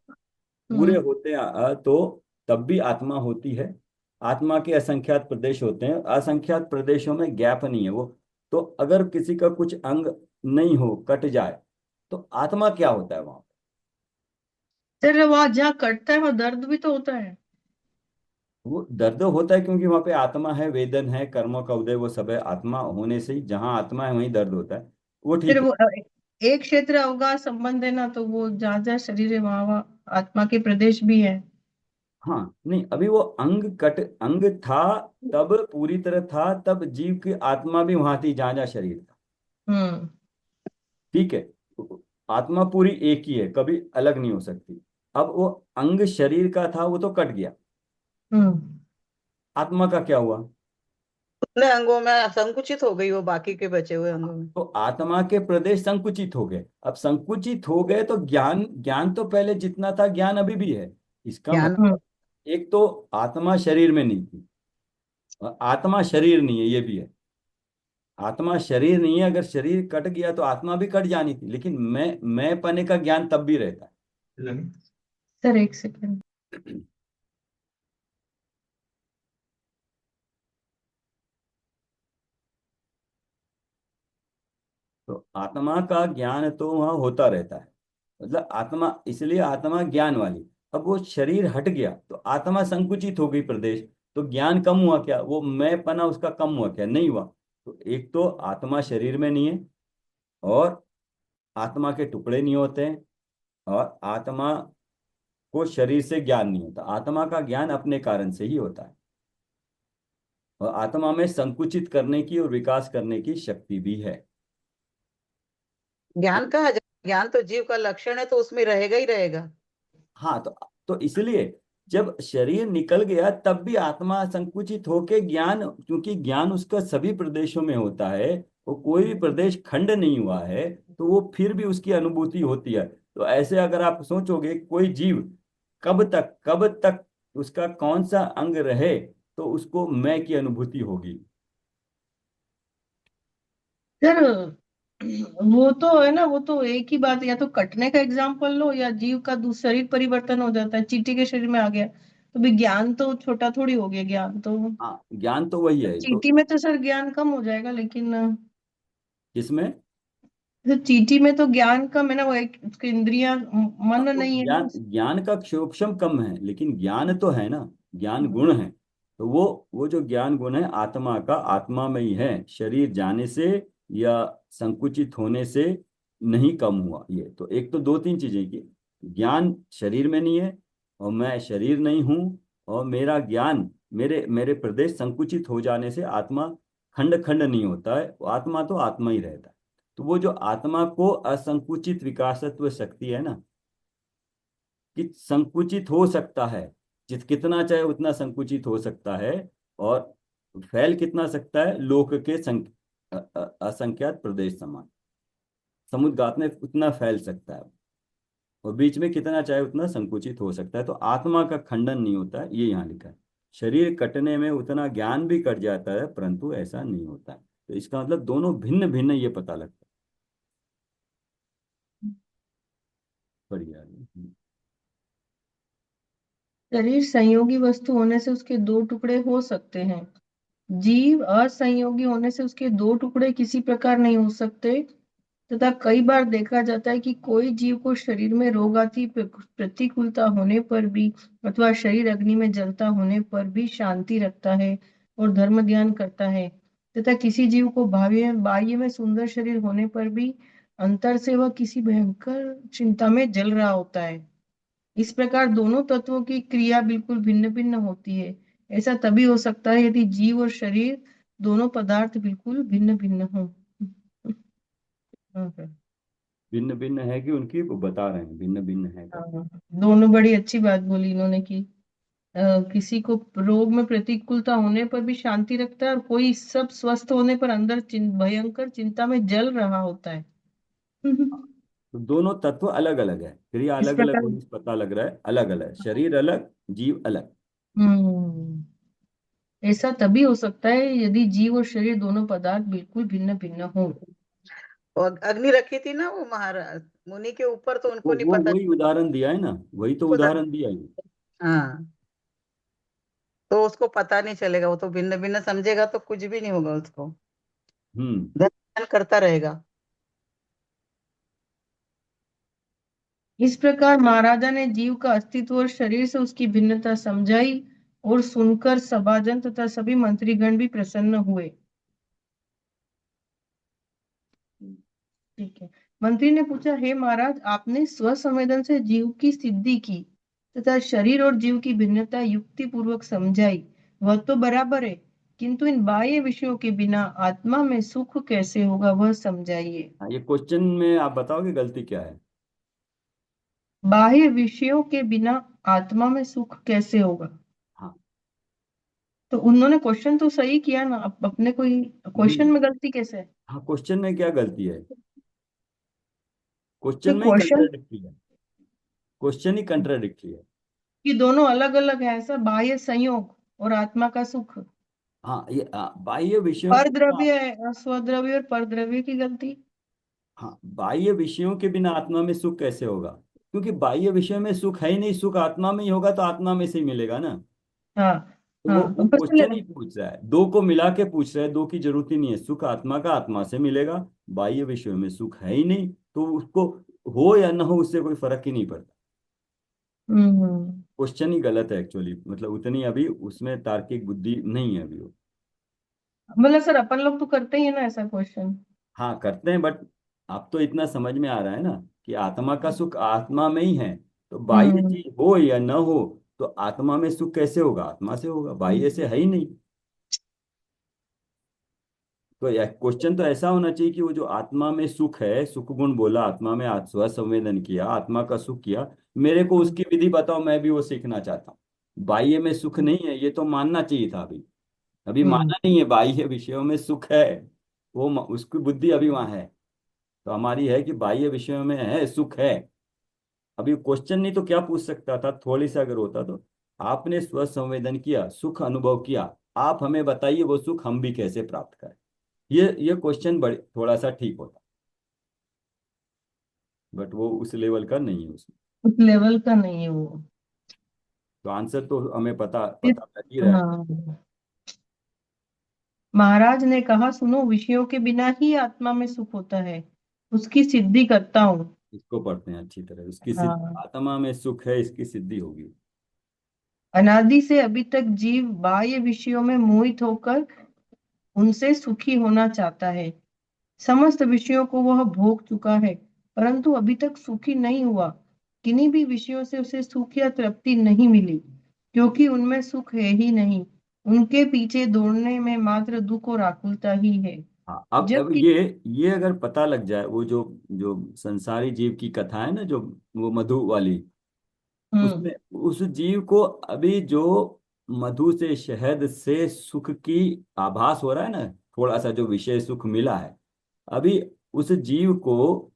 Speaker 2: पूरे
Speaker 1: हम्म।
Speaker 2: होते हैं तो तब भी आत्मा होती है। आत्मा के असंख्यात प्रदेश होते हैं, असंख्यात प्रदेशों में गैप नहीं है वो। तो अगर किसी का कुछ अंग नहीं हो, कट जाए, तो आत्मा क्या होता है वहां।
Speaker 1: सर वहां जहाँ कटता है वहां दर्द भी तो होता है।
Speaker 2: वो दर्द होता है क्योंकि वहां पे आत्मा है, वेदन है, कर्मों का उदय, वो सब है। आत्मा होने से ही जहां आत्मा है वहीं दर्द होता है। वो
Speaker 1: फिर
Speaker 2: ठीक है।
Speaker 1: वो एक क्षेत्र अवगाह संबंध है ना, तो वो जहाँ जहाँ शरीर है वहां वहां आत्मा के प्रदेश भी है।
Speaker 2: हाँ, नहीं, अभी वो अंग था, तब पूरी तरह था, तब जीव की आत्मा भी वहां थी जहां जहां शरीर था।
Speaker 1: हम्म।
Speaker 2: ठीक है। आत्मा पूरी एक ही है, कभी अलग नहीं हो सकती। अब वो अंग शरीर का था, वो तो कट गया।
Speaker 1: हम्म।
Speaker 2: आत्मा का क्या हुआ।
Speaker 3: उतने अंगों में संकुचित हो गई वो बाकी के बचे हुए अंगों में।
Speaker 2: तो आत्मा के प्रदेश संकुचित हो गए। अब संकुचित हो गए तो ज्ञान ज्ञान तो पहले जितना था ज्ञान अभी भी है। इसका
Speaker 3: ज्ञान।
Speaker 2: मतलब एक तो आत्मा शरीर में नहीं थी, और आत्मा शरीर नहीं है ये भी है। आत्मा शरीर नहीं है, अगर शरीर कट गया तो आत्मा भी कट जानी थी, लेकिन मैं पने का ज्ञान तब भी रहता
Speaker 1: सर एक सेकंड।
Speaker 2: है। तो आत्मा का ज्ञान तो वहां होता रहता है। मतलब आत्मा, इसलिए आत्मा ज्ञान वाली। अब वो शरीर हट गया तो आत्मा संकुचित हो गई प्रदेश। तो ज्ञान कम हुआ क्या, वो मैं पना उसका कम हुआ क्या, नहीं हुआ। तो एक तो आत्मा शरीर में नहीं है, और आत्मा के टुकड़े नहीं होते हैं, और आत्मा को शरीर से ज्ञान नहीं होता। आत्मा का ज्ञान अपने कारण से ही होता है, और आत्मा में संकुचित करने की और विकास करने की शक्ति भी है।
Speaker 3: ज्ञान कहा जाए, ज्ञान तो जीव का लक्षण है, तो उसमें रहेगा ही रहेगा।
Speaker 2: हाँ, तो इसलिए जब शरीर निकल गया तब भी आत्मा संकुचित होके ज्ञान, क्योंकि ज्ञान उसका सभी प्रदेशों में होता है, वो कोई भी प्रदेश खंड नहीं हुआ है, तो वो फिर भी उसकी अनुभूति होती है। तो ऐसे अगर आप सोचोगे कोई जीव कब तक उसका कौन सा अंग रहे तो उसको मैं की अनुभूति होगी।
Speaker 1: सर वो तो है ना, वो तो एक ही बात है, या तो कटने का एग्जाम्पल लो या जीव का शरीर परिवर्तन हो जाता है, चींटी के शरीर में आ गया तो भी ज्ञान तो छोटा थोड़ी हो गया ज्ञान तो।
Speaker 2: हाँ, ज्ञान तो वही है तो।
Speaker 1: चींटी में तो सर ज्ञान कम हो जाएगा, लेकिन
Speaker 2: किसमें।
Speaker 1: तो चींटी में तो ज्ञान कम है ना, वो एक उसकी इंद्रियां
Speaker 2: हाँ,
Speaker 1: मन
Speaker 2: तो
Speaker 1: नहीं है ना
Speaker 2: ज्ञान ज्ञान का क्षोभम कम है, लेकिन ज्ञान तो है ना। ज्ञान
Speaker 1: हम्म।
Speaker 2: गुण है। तो वो जो ज्ञान गुण है आत्मा का, आत्मा में ही है। शरीर जाने से या संकुचित होने से नहीं कम हुआ। ये तो एक तो दो तीन चीजें की, ज्ञान शरीर में नहीं है, और मैं शरीर नहीं हूं, और मेरा ज्ञान, मेरे मेरे प्रदेश संकुचित हो जाने से आत्मा खंड खंड नहीं होता है, वो आत्मा तो आत्मा ही रहता है। तो वो जो आत्मा को असंकुचित विकासत्व शक्ति है ना, कि संकुचित हो सकता है, कितना चाहे उतना संकुचित हो सकता है, और फैल कितना सकता है, लोक के असंख्यात प्रदेश समान। समुद्रगात में उतना फैल सकता है, और बीच में कितना चाहे उतना संकुचित हो सकता है। तो आत्मा का खंडन नहीं होता है, ये यहाँ लिखा है। शरीर कटने में उतना ज्ञान भी कट जाता है, परंतु ऐसा नहीं होता है। तो इसका मतलब दोनों भिन्न भिन्न ये पता लगता है। बढ़िया।
Speaker 1: शरीर संयोगी वस्तु होने से उसके दो टुकड़े हो सकते हैं, जीव असंयोगी होने से उसके दो टुकड़े किसी प्रकार नहीं हो सकते। तथा कई बार देखा जाता है कि कोई जीव को शरीर में रोग आदि प्रतिकूलता होने पर भी अथवा शरीर अग्नि में जलता होने पर भी शांति रखता है और धर्म ध्यान करता है, तथा किसी जीव को बाह्य बाह्य में सुंदर शरीर होने पर भी अंतर से वह किसी भयंकर चिंता में जल रहा होता है। इस प्रकार दोनों तत्वों की क्रिया बिल्कुल भिन्न भिन्न होती है। ऐसा तभी हो सकता है यदि जीव और शरीर दोनों पदार्थ बिल्कुल भिन्न भिन्न हों।
Speaker 2: भिन्न भिन्न है कि उनकी, वो बता रहे हैं भिन्न भिन्न है कर।
Speaker 1: हाँ, दोनों बड़ी अच्छी बात बोली इन्होंने कि किसी को रोग में प्रतिकूलता होने पर भी शांति रखता है, और कोई सब स्वस्थ होने पर अंदर भयंकर चिंता में जल रहा होता है।
Speaker 2: तो दोनों तत्व अलग अलग है, क्रिया
Speaker 1: इस
Speaker 2: अलग अलग
Speaker 1: प्रकार
Speaker 2: होने से पता लग रहा है अलग अलग, शरीर अलग जीव अलग।
Speaker 1: हम्म ऐसा तभी हो सकता है यदि जीव और शरीर दोनों पदार्थ बिल्कुल भिन्न भिन्न हो।
Speaker 3: और अग्नि रखी थी ना वो महाराज मुनि के ऊपर, तो उनको नहीं
Speaker 2: वो
Speaker 3: पता।
Speaker 2: वही उदाहरण दिया है ना, वही तो
Speaker 3: खुदा।
Speaker 2: उदाहरण दिया है।
Speaker 3: हाँ, तो उसको पता नहीं चलेगा, वो तो भिन्न भिन्न समझेगा तो कुछ भी नहीं होगा उसको,
Speaker 2: हम्म।
Speaker 3: ध्यान करता रहेगा।
Speaker 1: इस प्रकार महाराजा ने जीव का अस्तित्व और शरीर से उसकी भिन्नता समझाई, और सुनकर सभाजन तथा सभी मंत्रीगण भी प्रसन्न हुए। ठीक है। मंत्री ने पूछा, हे महाराज, आपने स्वसंवेदन से जीव की सिद्धि की तथा शरीर और जीव की भिन्नता युक्ति पूर्वक समझाई, वह तो बराबर है, किंतु इन बाह्य विषयों के बिना आत्मा में सुख कैसे होगा, वह समझाइए।
Speaker 2: हाँ, ये क्वेश्चन में आप बताओगे गलती क्या है।
Speaker 1: बाह्य विषयों के बिना आत्मा में सुख कैसे होगा?
Speaker 2: हाँ।
Speaker 1: तो उन्होंने क्वेश्चन तो सही किया ना, अपने कोई क्वेश्चन
Speaker 2: नहीं।
Speaker 1: में गलती कैसे है?
Speaker 2: हाँ, क्वेश्चन में क्या गलती है,
Speaker 1: कि
Speaker 2: क्वेश्चन में ही
Speaker 1: क्वेश्चन
Speaker 2: कंट्राडिक्टी है, क्वेश्चन ही कंट्राडिक्टी है।
Speaker 1: कि दोनों अलग अलग है, ऐसा बाह्य संयोग और आत्मा का सुख।
Speaker 2: हाँ, ये बाह्य विषयों
Speaker 1: पर
Speaker 2: के बिना।
Speaker 1: द्रव्य है, स्वद्रव्य और पर द्रव्य की गलती।
Speaker 2: हाँ, बाह्य विषयों के बिना आत्मा में सुख कैसे होगा, क्योंकि बाह्य विषयों में सुख है ही नहीं, सुख आत्मा में ही होगा, तो आत्मा में से ही मिलेगा ना।
Speaker 1: हाँ
Speaker 2: तो
Speaker 1: हाँ,
Speaker 2: वो
Speaker 1: ऊपर से
Speaker 2: क्वेश्चन ही पूछ रहा है, दो को मिला के पूछ रहा है, दो की जरूरत ही नहीं है, सुख आत्मा का आत्मा से मिलेगा। बाह्य विषयों में सुख है ही नहीं, तो उसको हो या ना हो उससे कोई फर्क ही नहीं पड़ता।
Speaker 1: हम्म
Speaker 2: क्वेश्चन ही गलत है एक्चुअली, मतलब उतनी अभी उसमें तार्किक बुद्धि नहीं है अभी वो।
Speaker 1: मतलब सर अपन लोग तो करते ही है ना ऐसा क्वेश्चन।
Speaker 2: हाँ करते हैं, बट अब तो इतना समझ में आ रहा है ना कि आत्मा का सुख आत्मा में ही है, तो बाह्य
Speaker 1: हम्म
Speaker 2: चीज हो या न हो, तो आत्मा में सुख कैसे होगा, आत्मा से होगा, बाह्य से है ही नहीं। तो यह क्वेश्चन तो ऐसा होना चाहिए कि वो जो आत्मा में सुख है, सुख गुण बोला, आत्मा में स्व संवेदन किया, आत्मा का सुख किया, मेरे को उसकी विधि बताओ, मैं भी वो सीखना चाहता हूँ। बाह्य में सुख नहीं है, ये तो मानना चाहिए था अभी, अभी
Speaker 1: हम्म
Speaker 2: माना नहीं है, बाह्य विषयों में सुख है, वो उसकी बुद्धि अभी वहां है। तो हमारी है कि बाह्य विषयों में है सुख है। अभी क्वेश्चन नहीं तो क्या पूछ सकता था, थोड़ी सा अगर होता तो, आपने स्व संवेदन किया, सुख अनुभव किया, आप हमें बताइए वो सुख हम भी कैसे प्राप्त करें। ये क्वेश्चन बड़े थोड़ा सा ठीक होता, बट वो उस लेवल का नहीं है उसमें।
Speaker 1: उस लेवल का नहीं है वो।
Speaker 2: तो आंसर तो हमें पता
Speaker 1: फिर-
Speaker 2: पता लग ही रहा है।
Speaker 1: हाँ, महाराज ने कहा, सुनो, विषयों के बिना ही आत्मा में सुख होता है, उसकी सिद्धि करता हूँ।
Speaker 2: इसको पढ़ते हैं अच्छी तरह, उसकी सिद्धि,
Speaker 1: हाँ,
Speaker 2: आत्मा में सुख है, इसकी सिद्धि होगी।
Speaker 1: अनादि से अभी तक जीव बाह्य विषयों में मोहित होकर उनसे सुखी होना चाहता है। समस्त विषयों को वह भोग चुका है, परंतु अभी तक सुखी नहीं हुआ। किन्हीं भी विषयों से उसे सुख या तृप्ति नहीं मिली, क्योंकि उनमें सुख है ही नहीं। उनके पीछे दौड़ने में मात्र दुख और आकुलता ही है।
Speaker 2: हाँ, अब
Speaker 1: जबकि
Speaker 2: ये अगर पता लग जाए, वो जो जो संसारी जीव की कथा है ना, जो वो मधु वाली,
Speaker 1: हम्म
Speaker 2: उसमें उस जीव को अभी जो मधु से, शहद से सुख की आभास हो रहा है ना, थोड़ा सा जो विषय सुख मिला है, अभी उस जीव को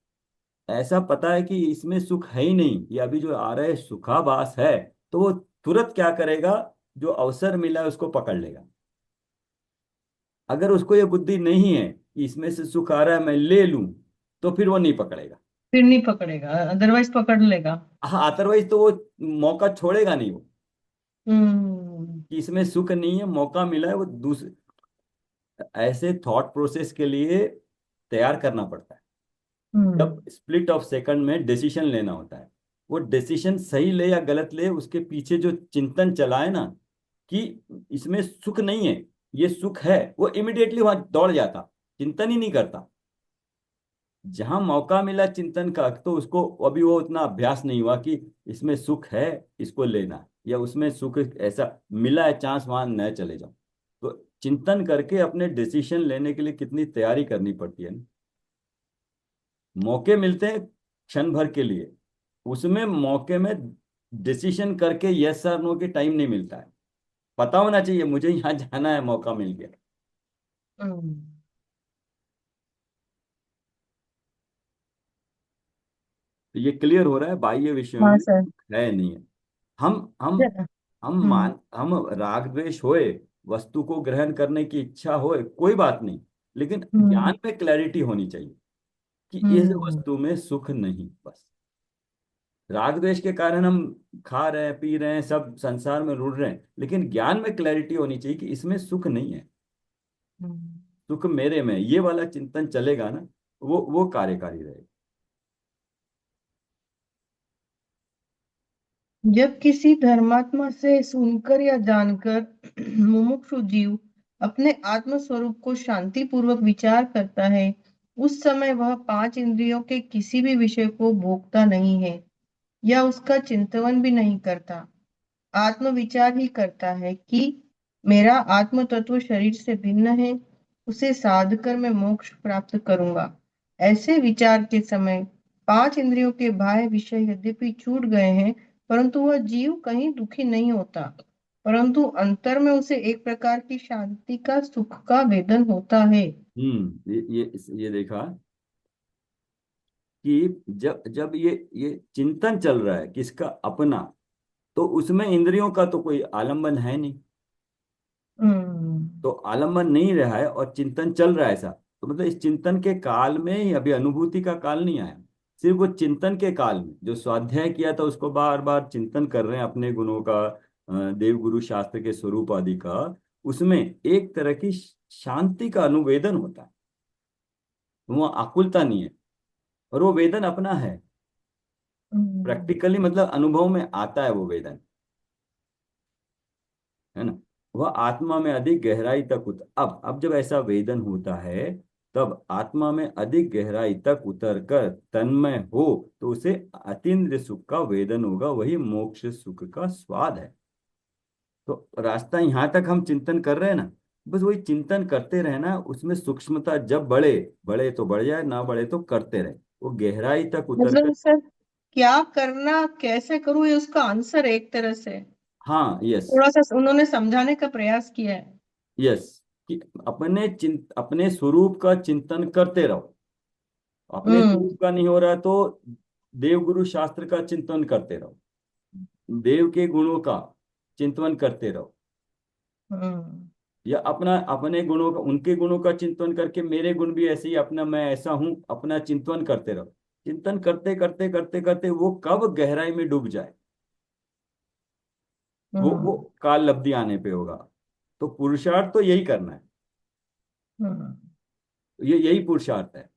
Speaker 2: ऐसा पता है कि इसमें सुख है ही नहीं, ये अभी जो आ रहा है सुखाभास है, तो वो तुरंत क्या करेगा, जो अवसर मिला है उसको पकड़ लेगा। अगर उसको ये बुद्धि नहीं है कि इसमें से सुख आ रहा है मैं ले लूं, तो फिर वो नहीं पकड़ेगा।
Speaker 1: फिर नहीं पकड़ेगा, अदरवाइज पकड़ लेगा।
Speaker 2: हाँ, अदरवाइज तो वो मौका छोड़ेगा नहीं वो,
Speaker 1: हम्म
Speaker 2: कि इसमें सुख नहीं है, मौका मिला है, वो दूसरे ऐसे थॉट प्रोसेस के लिए तैयार करना पड़ता है।
Speaker 1: हम्म
Speaker 2: जब स्प्लिट ऑफ सेकंड में डिसीजन लेना होता है, वो डिसीजन सही ले या गलत ले, उसके पीछे जो चिंतन चलाए ना, कि इसमें सुख नहीं है, ये सुख है, वो इमिडिएटली वहां दौड़ जाता, चिंतन ही नहीं करता। जहां मौका मिला चिंतन का तो उसको अभी वो उतना अभ्यास नहीं हुआ कि इसमें सुख है, इसको लेना, या उसमें सुख ऐसा मिला है चांस, वहां न चले जाओ। तो चिंतन करके अपने डिसीजन लेने के लिए कितनी तैयारी करनी पड़ती है ना। मौके मिलते हैं क्षण भर के लिए, उसमें मौके में डिसीजन करके यस सर नो के टाइम नहीं मिलता है। पता होना चाहिए मुझे यहाँ जाना है, मौका मिल गया।
Speaker 1: हम्म।
Speaker 2: तो ये क्लियर हो रहा है, बाह्य विषयों
Speaker 1: हाँ
Speaker 2: में
Speaker 1: सर।
Speaker 2: है नहीं है। हम हम
Speaker 1: हम्म।
Speaker 2: हम राग द्वेष होए, वस्तु को ग्रहण करने की इच्छा होए, कोई बात नहीं, लेकिन
Speaker 1: हम्म।
Speaker 2: ज्ञान में क्लैरिटी होनी चाहिए कि इस
Speaker 1: हम्म।
Speaker 2: वस्तु में सुख नहीं, बस। राग द्वेष के कारण हम खा रहे हैं, पी रहे हैं, सब संसार में रुड़ रहे हैं, लेकिन ज्ञान में क्लैरिटी होनी चाहिए कि इसमें सुख नहीं है,
Speaker 1: हम्म।
Speaker 2: सुख मेरे में। ये वाला चिंतन चलेगा ना, वो कार्यकारी रहेगा।
Speaker 1: जब किसी धर्मात्मा से सुनकर या जानकर मुमुक्षु जीव अपने आत्म स्वरूप को शांति पूर्वक विचार करता है, उस समय वह पांच इंद्रियों के किसी भी विषय को भोगता नहीं है या उसका चिंतन भी नहीं करता। आत्म विचार ही करता है कि मेरा आत्म तत्व शरीर से भिन्न है, उसे साध कर मैं मोक्ष प्राप्त करूंगा। ऐसे विचार के समय पांच इंद्रियों के बाह्य विषय यद्यपि छूट गए हैं, परंतु वह जीव कहीं दुखी नहीं होता, परंतु अंतर में उसे एक प्रकार की शांति का सुख का वेदन होता है।
Speaker 2: ये देखा कि जब जब ये चिंतन चल रहा है किसका, अपना, तो उसमें इंद्रियों का तो कोई आलंबन है नहीं।
Speaker 1: हम्म।
Speaker 2: तो आलंबन नहीं रहा है और चिंतन चल रहा है ऐसा, तो मतलब इस चिंतन के काल में ही, अभी अनुभूति का काल नहीं आया, सिर्फ वो चिंतन के काल में जो स्वाध्याय किया था उसको बार बार चिंतन कर रहे हैं, अपने गुणों का, देव गुरु शास्त्र के स्वरूप आदि का, उसमें एक तरह की शांति का अनुवेदन होता है। वो आकुलता नहीं है, और वो वेदन अपना है,
Speaker 1: हम्म।
Speaker 2: प्रैक्टिकली, मतलब अनुभव में आता है वो वेदन, है ना। वह आत्मा में अधिक गहराई तक अब जब ऐसा वेदन होता है, तब आत्मा में अधिक गहराई तक उतर कर तन्मय हो, तो उसे अतीन्द्रिय सुख का वेदन होगा, वही मोक्ष सुख का स्वाद है। तो रास्ता यहाँ तक हम चिंतन कर रहे हैं ना, बस वही चिंतन करते रहना, उसमें सूक्ष्मता जब बढ़े, बढ़े तो बढ़ जाए, ना बढ़े तो करते रहे, वो गहराई तक उतर कर।
Speaker 1: मतलब सर, क्या करना कैसे करूँ, ये उसका आंसर है एक तरह से।
Speaker 2: हाँ, यस।
Speaker 1: थोड़ा सा उन्होंने समझाने का प्रयास किया है।
Speaker 2: यस, कि अपने स्वरूप का चिंतन करते रहो। अपने
Speaker 1: हम्म।
Speaker 2: स्वरूप का नहीं हो रहा तो देवगुरु शास्त्र का चिंतन करते रहो, देव के गुणों का चिंतन करते रहो,
Speaker 1: हम्म।
Speaker 2: या अपना अपने गुणों का, उनके गुणों का चिंतन करके मेरे गुण भी ऐसे ही, अपना मैं ऐसा हूं, अपना चिंतन करते रहो। चिंतन करते करते करते करते वो कब गहराई में डूब जाए, वो
Speaker 1: हम्म।
Speaker 2: काल लब्धि आने पे होगा। तो पुरुषार्थ तो यही करना है,
Speaker 1: हम्म।
Speaker 2: ये यही पुरुषार्थ है।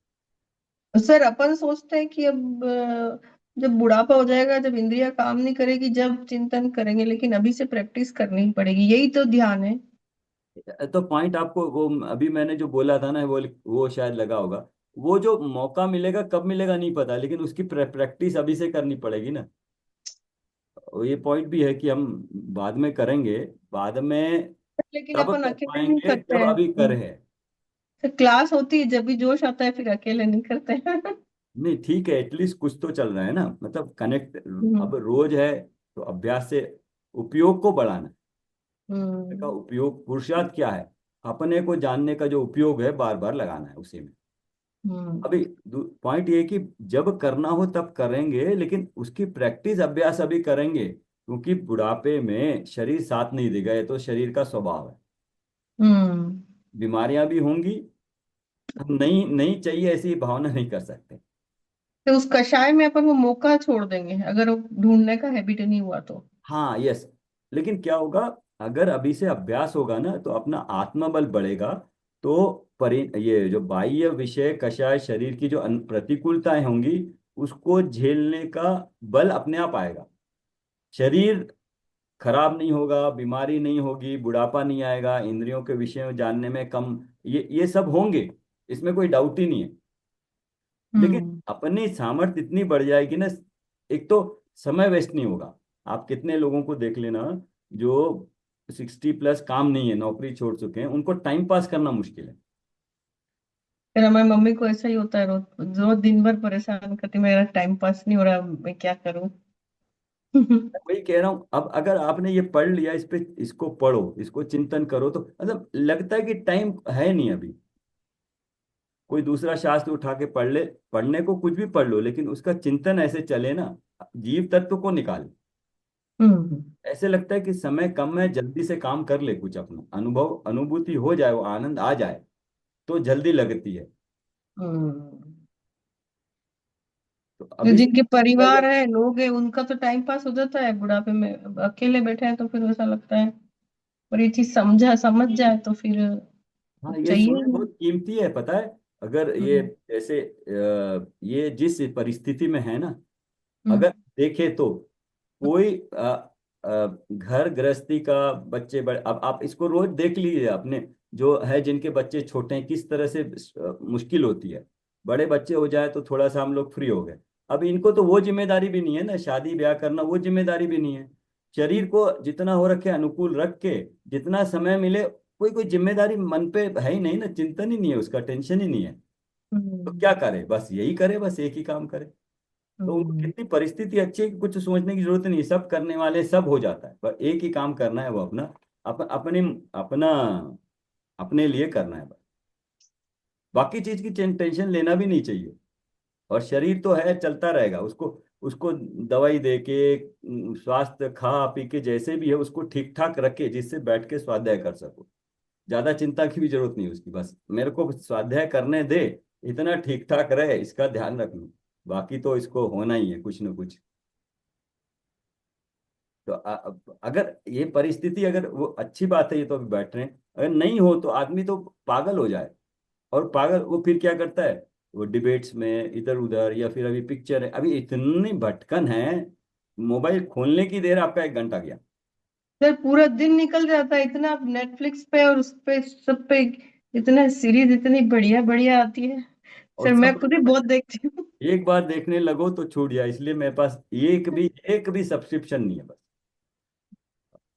Speaker 1: सर, अपन सोचते हैं कि अब जब बुढ़ापा हो जाएगा, जब इंद्रियां काम नहीं करेगी, जब चिंतन करेंगे, लेकिन अभी से प्रैक्टिस करनी ही पड़ेगी, यही तो ध्यान है।
Speaker 2: तो पॉइंट आपको वो अभी मैंने जो बोला था ना, वो शायद लगा होगा। वो जो मौका मिलेगा कब मिलेगा नहीं पता, लेकिन उसकी प्रैक्टिस अभी से करनी पड़ेगी ना। और ये पॉइंट भी है कि हम बाद में करेंगे, बाद में
Speaker 1: लेकिन
Speaker 2: तब
Speaker 1: अपन
Speaker 2: कर
Speaker 1: अकेले नहीं
Speaker 2: पाएंगे
Speaker 1: करते
Speaker 2: जब
Speaker 1: हैं।
Speaker 2: अभी कर है।
Speaker 1: तो क्लास होती है जब भी जोश आता है, फिर अकेले नहीं करते हैं।
Speaker 2: नहीं, ठीक है, एटलीस्ट कुछ तो चल रहा है ना, मतलब कनेक्ट।
Speaker 1: हम्म।
Speaker 2: अब रोज है तो अभ्यास से उपयोग को बढ़ाना का
Speaker 1: हम्म।
Speaker 2: उपयोग, पुरुषार्थ क्या है, अपने को जानने का जो उपयोग है बार बार लगाना है उसी में।
Speaker 1: हम्म।
Speaker 2: अभी पॉइंट ये है कि जब करना हो तब करेंगे, लेकिन उसकी प्रैक्टिस, अभ्यास अभी करेंगे, क्योंकि बुढ़ापे में शरीर साथ नहीं देगा, ये तो शरीर का स्वभाव है।
Speaker 1: हम्म।
Speaker 2: बीमारियां भी होंगी, हम नहीं नहीं चाहिए ऐसी भावना नहीं कर सकते।
Speaker 1: तो उस कषाय में अपन वो मौका छोड़ देंगे, अगर वो ढूंढने का हैबिट नहीं हुआ तो।
Speaker 2: हाँ, यस। लेकिन क्या होगा, अगर अभी से अभ्यास होगा ना तो अपना आत्मबल बढ़ेगा। तो ये जो बाह्य विषय कषाय शरीर की जो प्रतिकूलताएं होंगी, उसको झेलने का बल अपने आप आएगा। शरीर खराब नहीं होगा, बीमारी नहीं होगी, बुढ़ापा नहीं आएगा, इंद्रियों के विषय में जानने में कम, ये सब होंगे, इसमें कोई डाउट ही नहीं है। लेकिन अपनी सामर्थ्य इतनी बढ़ जाएगी ना, एक तो समय वेस्ट नहीं होगा। आप कितने लोगों को देख लेना जो 60+ काम नहीं है, नौकरी छोड़ चुके हैं, उनको टाइम पास करना मुश्किल है।
Speaker 1: फिर हमारी मम्मी को ऐसा ही होता है, रोज रोज दिन भर परेशान करती, मेरा टाइम पास नहीं हो रहा, मैं क्या करूं।
Speaker 2: मैं वही कह रहा हूँ, अब अगर आपने ये पढ़ लिया, इस पे इसको पढ़ो, इसको चिंतन करो, तो मतलब लगता है कि टाइम है नहीं अभी। कोई दूसरा शास्त्र उठा के पढ़ ले, पढ़ने को कुछ भी पढ़ लो, लेकिन उसका चिंतन ऐसे चले ना, जीव तत्व को निकाले।
Speaker 1: हम्म।
Speaker 2: ऐसे लगता है कि समय कम है, जल्दी से काम कर ले, कुछ अपना अनुभव अनुभूति हो जाए, वो आनंद आ जाए, तो जल्दी लगती है।
Speaker 1: हम्म।
Speaker 2: तो
Speaker 1: जो
Speaker 2: अभी से
Speaker 1: जिनके
Speaker 2: पहले।
Speaker 1: परिवार है, लोग है, उनका तो टाइम पास हो जाता है बुढ़ापे में। अब अकेले बैठे हैं तो फिर ऐसा लगता है, और ये चीज समझ जाए तो फिर
Speaker 2: हाँ, ये
Speaker 1: चाहिए
Speaker 2: समय
Speaker 1: ही नहीं।
Speaker 2: बहुत कीमती है, पता है। अगर ये
Speaker 1: हम्म।
Speaker 2: जैसे ये जिस परिस्थिति में है ना,
Speaker 1: हम्म।
Speaker 2: अगर देखे तो कोई घर गृहस्थी का, बच्चे बड़े, अब आप इसको रोज देख लीजिए अपने, जो है जिनके बच्चे छोटे हैं, किस तरह से मुश्किल होती है। बड़े बच्चे हो जाए तो थोड़ा सा हम लोग फ्री हो गए। अब इनको तो वो जिम्मेदारी भी नहीं है ना, शादी ब्याह करना वो जिम्मेदारी भी नहीं है। शरीर को जितना हो रखे अनुकूल रख के, जितना समय मिले, कोई कोई जिम्मेदारी मन पे है ही नहीं ना, चिंतन ही नहीं है उसका, टेंशन ही नहीं है। तो
Speaker 1: हम्म।
Speaker 2: क्या करे, बस यही करे, बस एक ही काम करे। तो उनको
Speaker 1: हम्म।
Speaker 2: कितनी परिस्थिति अच्छी है कि कुछ सोचने की जरूरत नहीं, सब करने वाले, सब हो जाता है, पर एक ही काम करना है, वो अपना अपने अपना अपने लिए करना है बस। बाकी चीज की टेंशन लेना भी नहीं चाहिए। और शरीर तो है, चलता रहेगा, उसको उसको दवाई दे के, स्वास्थ्य खा पी के जैसे भी है उसको ठीक ठाक रखे, जिससे बैठ के स्वाध्याय कर सको। ज्यादा चिंता की भी जरूरत नहीं उसकी, बस मेरे को स्वाध्याय करने दे, इतना ठीक ठाक रहे, इसका ध्यान रख लूं। बाकी तो इसको होना ही है कुछ ना कुछ। तो अगर ये परिस्थिति, अगर वो अच्छी बात है, ये तो अभी बैठ रहे हैं, अगर नहीं हो तो आदमी तो पागल हो जाए। और पागल वो फिर क्या करता है, वो डिबेट्स में इधर उधर, या फिर अभी पिक्चर है, अभी इतनी भटकन है, मोबाइल खोलने की देर आपका 1 घंटा गया।
Speaker 1: सर पूरा दिन निकल जाता है, इतना नेटफ्लिक्स पे और उस पे सब पे इतना सीरीज इतनी बढ़िया बढ़िया आती है।
Speaker 2: और
Speaker 1: सर मैं
Speaker 2: सब
Speaker 1: खुद ही बहुत देखती हूँ।
Speaker 2: एक बार देखने लगो तो छूट जाए, इसलिए मेरे पास एक भी सब्सक्रिप्शन नहीं है, बस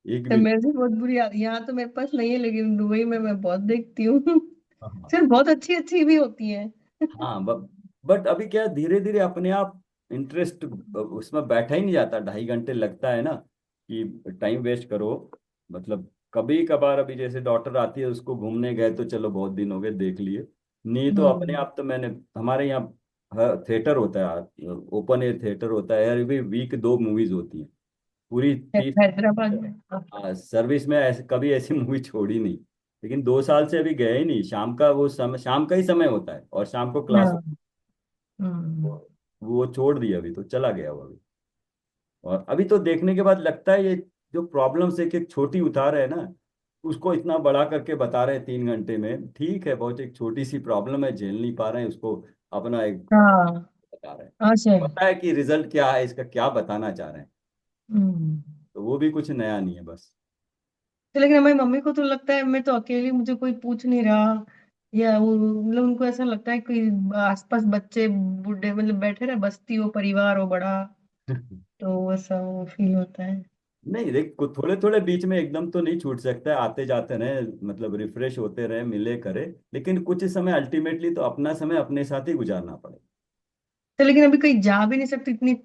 Speaker 2: एक
Speaker 1: सर
Speaker 2: भी
Speaker 1: मेरे से बहुत बुरी आदत, यहाँ तो मेरे पास नहीं है, लेकिन दुबई में मैं बहुत देखती हूँ।
Speaker 2: नहीं।
Speaker 1: सर बहुत अच्छी अच्छी भी होती है।
Speaker 2: हाँ, बट अभी क्या, धीरे धीरे अपने आप इंटरेस्ट उसमें बैठा ही नहीं जाता, 2.5 घंटे लगता है ना कि टाइम वेस्ट करो। मतलब कभी कभार, अभी जैसे डॉटर आती है, उसको घूमने गए तो चलो बहुत दिन हो गए देख लिए, नहीं तो अपने
Speaker 1: हम्म।
Speaker 2: आप तो मैंने, हमारे यहाँ थिएटर होता है, ओपन एयर थिएटर होता है यार, भी वीक 2 मूवीज होती हैं, पूरी 30।
Speaker 1: हैदराबाद में।
Speaker 2: हाँ, सर्विस में ऐसे कभी ऐसी मूवी छोड़ी नहीं। लेकिन 2 साल से अभी गए ही नहीं, शाम का वो समय, शाम का ही समय होता है, और शाम को क्लास,
Speaker 1: हाँ। हम्म।
Speaker 2: वो छोड़ दिया, अभी तो चला गया वो अभी। और अभी तो देखने के बाद लगता है, ये जो प्रॉब्लम्स एक एक छोटी उठा रहे हैं ना, उसको इतना बड़ा करके बता रहे हैं 3 घंटे में, ठीक है, बहुत एक छोटी सी प्रॉब्लम है, झेल नहीं पा रहे हैं उसको, अपना एक
Speaker 1: हाँ।
Speaker 2: बता रहे हैं।
Speaker 1: हाँ सर।
Speaker 2: पता है कि रिजल्ट क्या है, इसका क्या बताना चाह रहे हैं,
Speaker 1: हम्म।
Speaker 2: तो वो भी कुछ नया नहीं है बस।
Speaker 1: तो लेकिन हमारी मम्मी को तो लगता है मैं तो अकेली, मुझे कोई पूछ नहीं रहा, या वो मतलब उनको ऐसा लगता है कि आसपास बच्चे बूढ़े मतलब बैठे रहे, बस्ती हो, परिवार हो बड़ा, तो ऐसा वो फील होता है।
Speaker 2: नहीं देख, थोड़े थोड़े बीच में एकदम तो नहीं छूट सकता है, आते जाते रहे, मतलब रिफ्रेश होते रहे, मिले करे, लेकिन कुछ समय अल्टीमेटली तो अपना समय अपने साथ ही गुजारना पड़ेगा।
Speaker 1: तो लेकिन अभी कहीं जा भी नहीं सकती, इतनी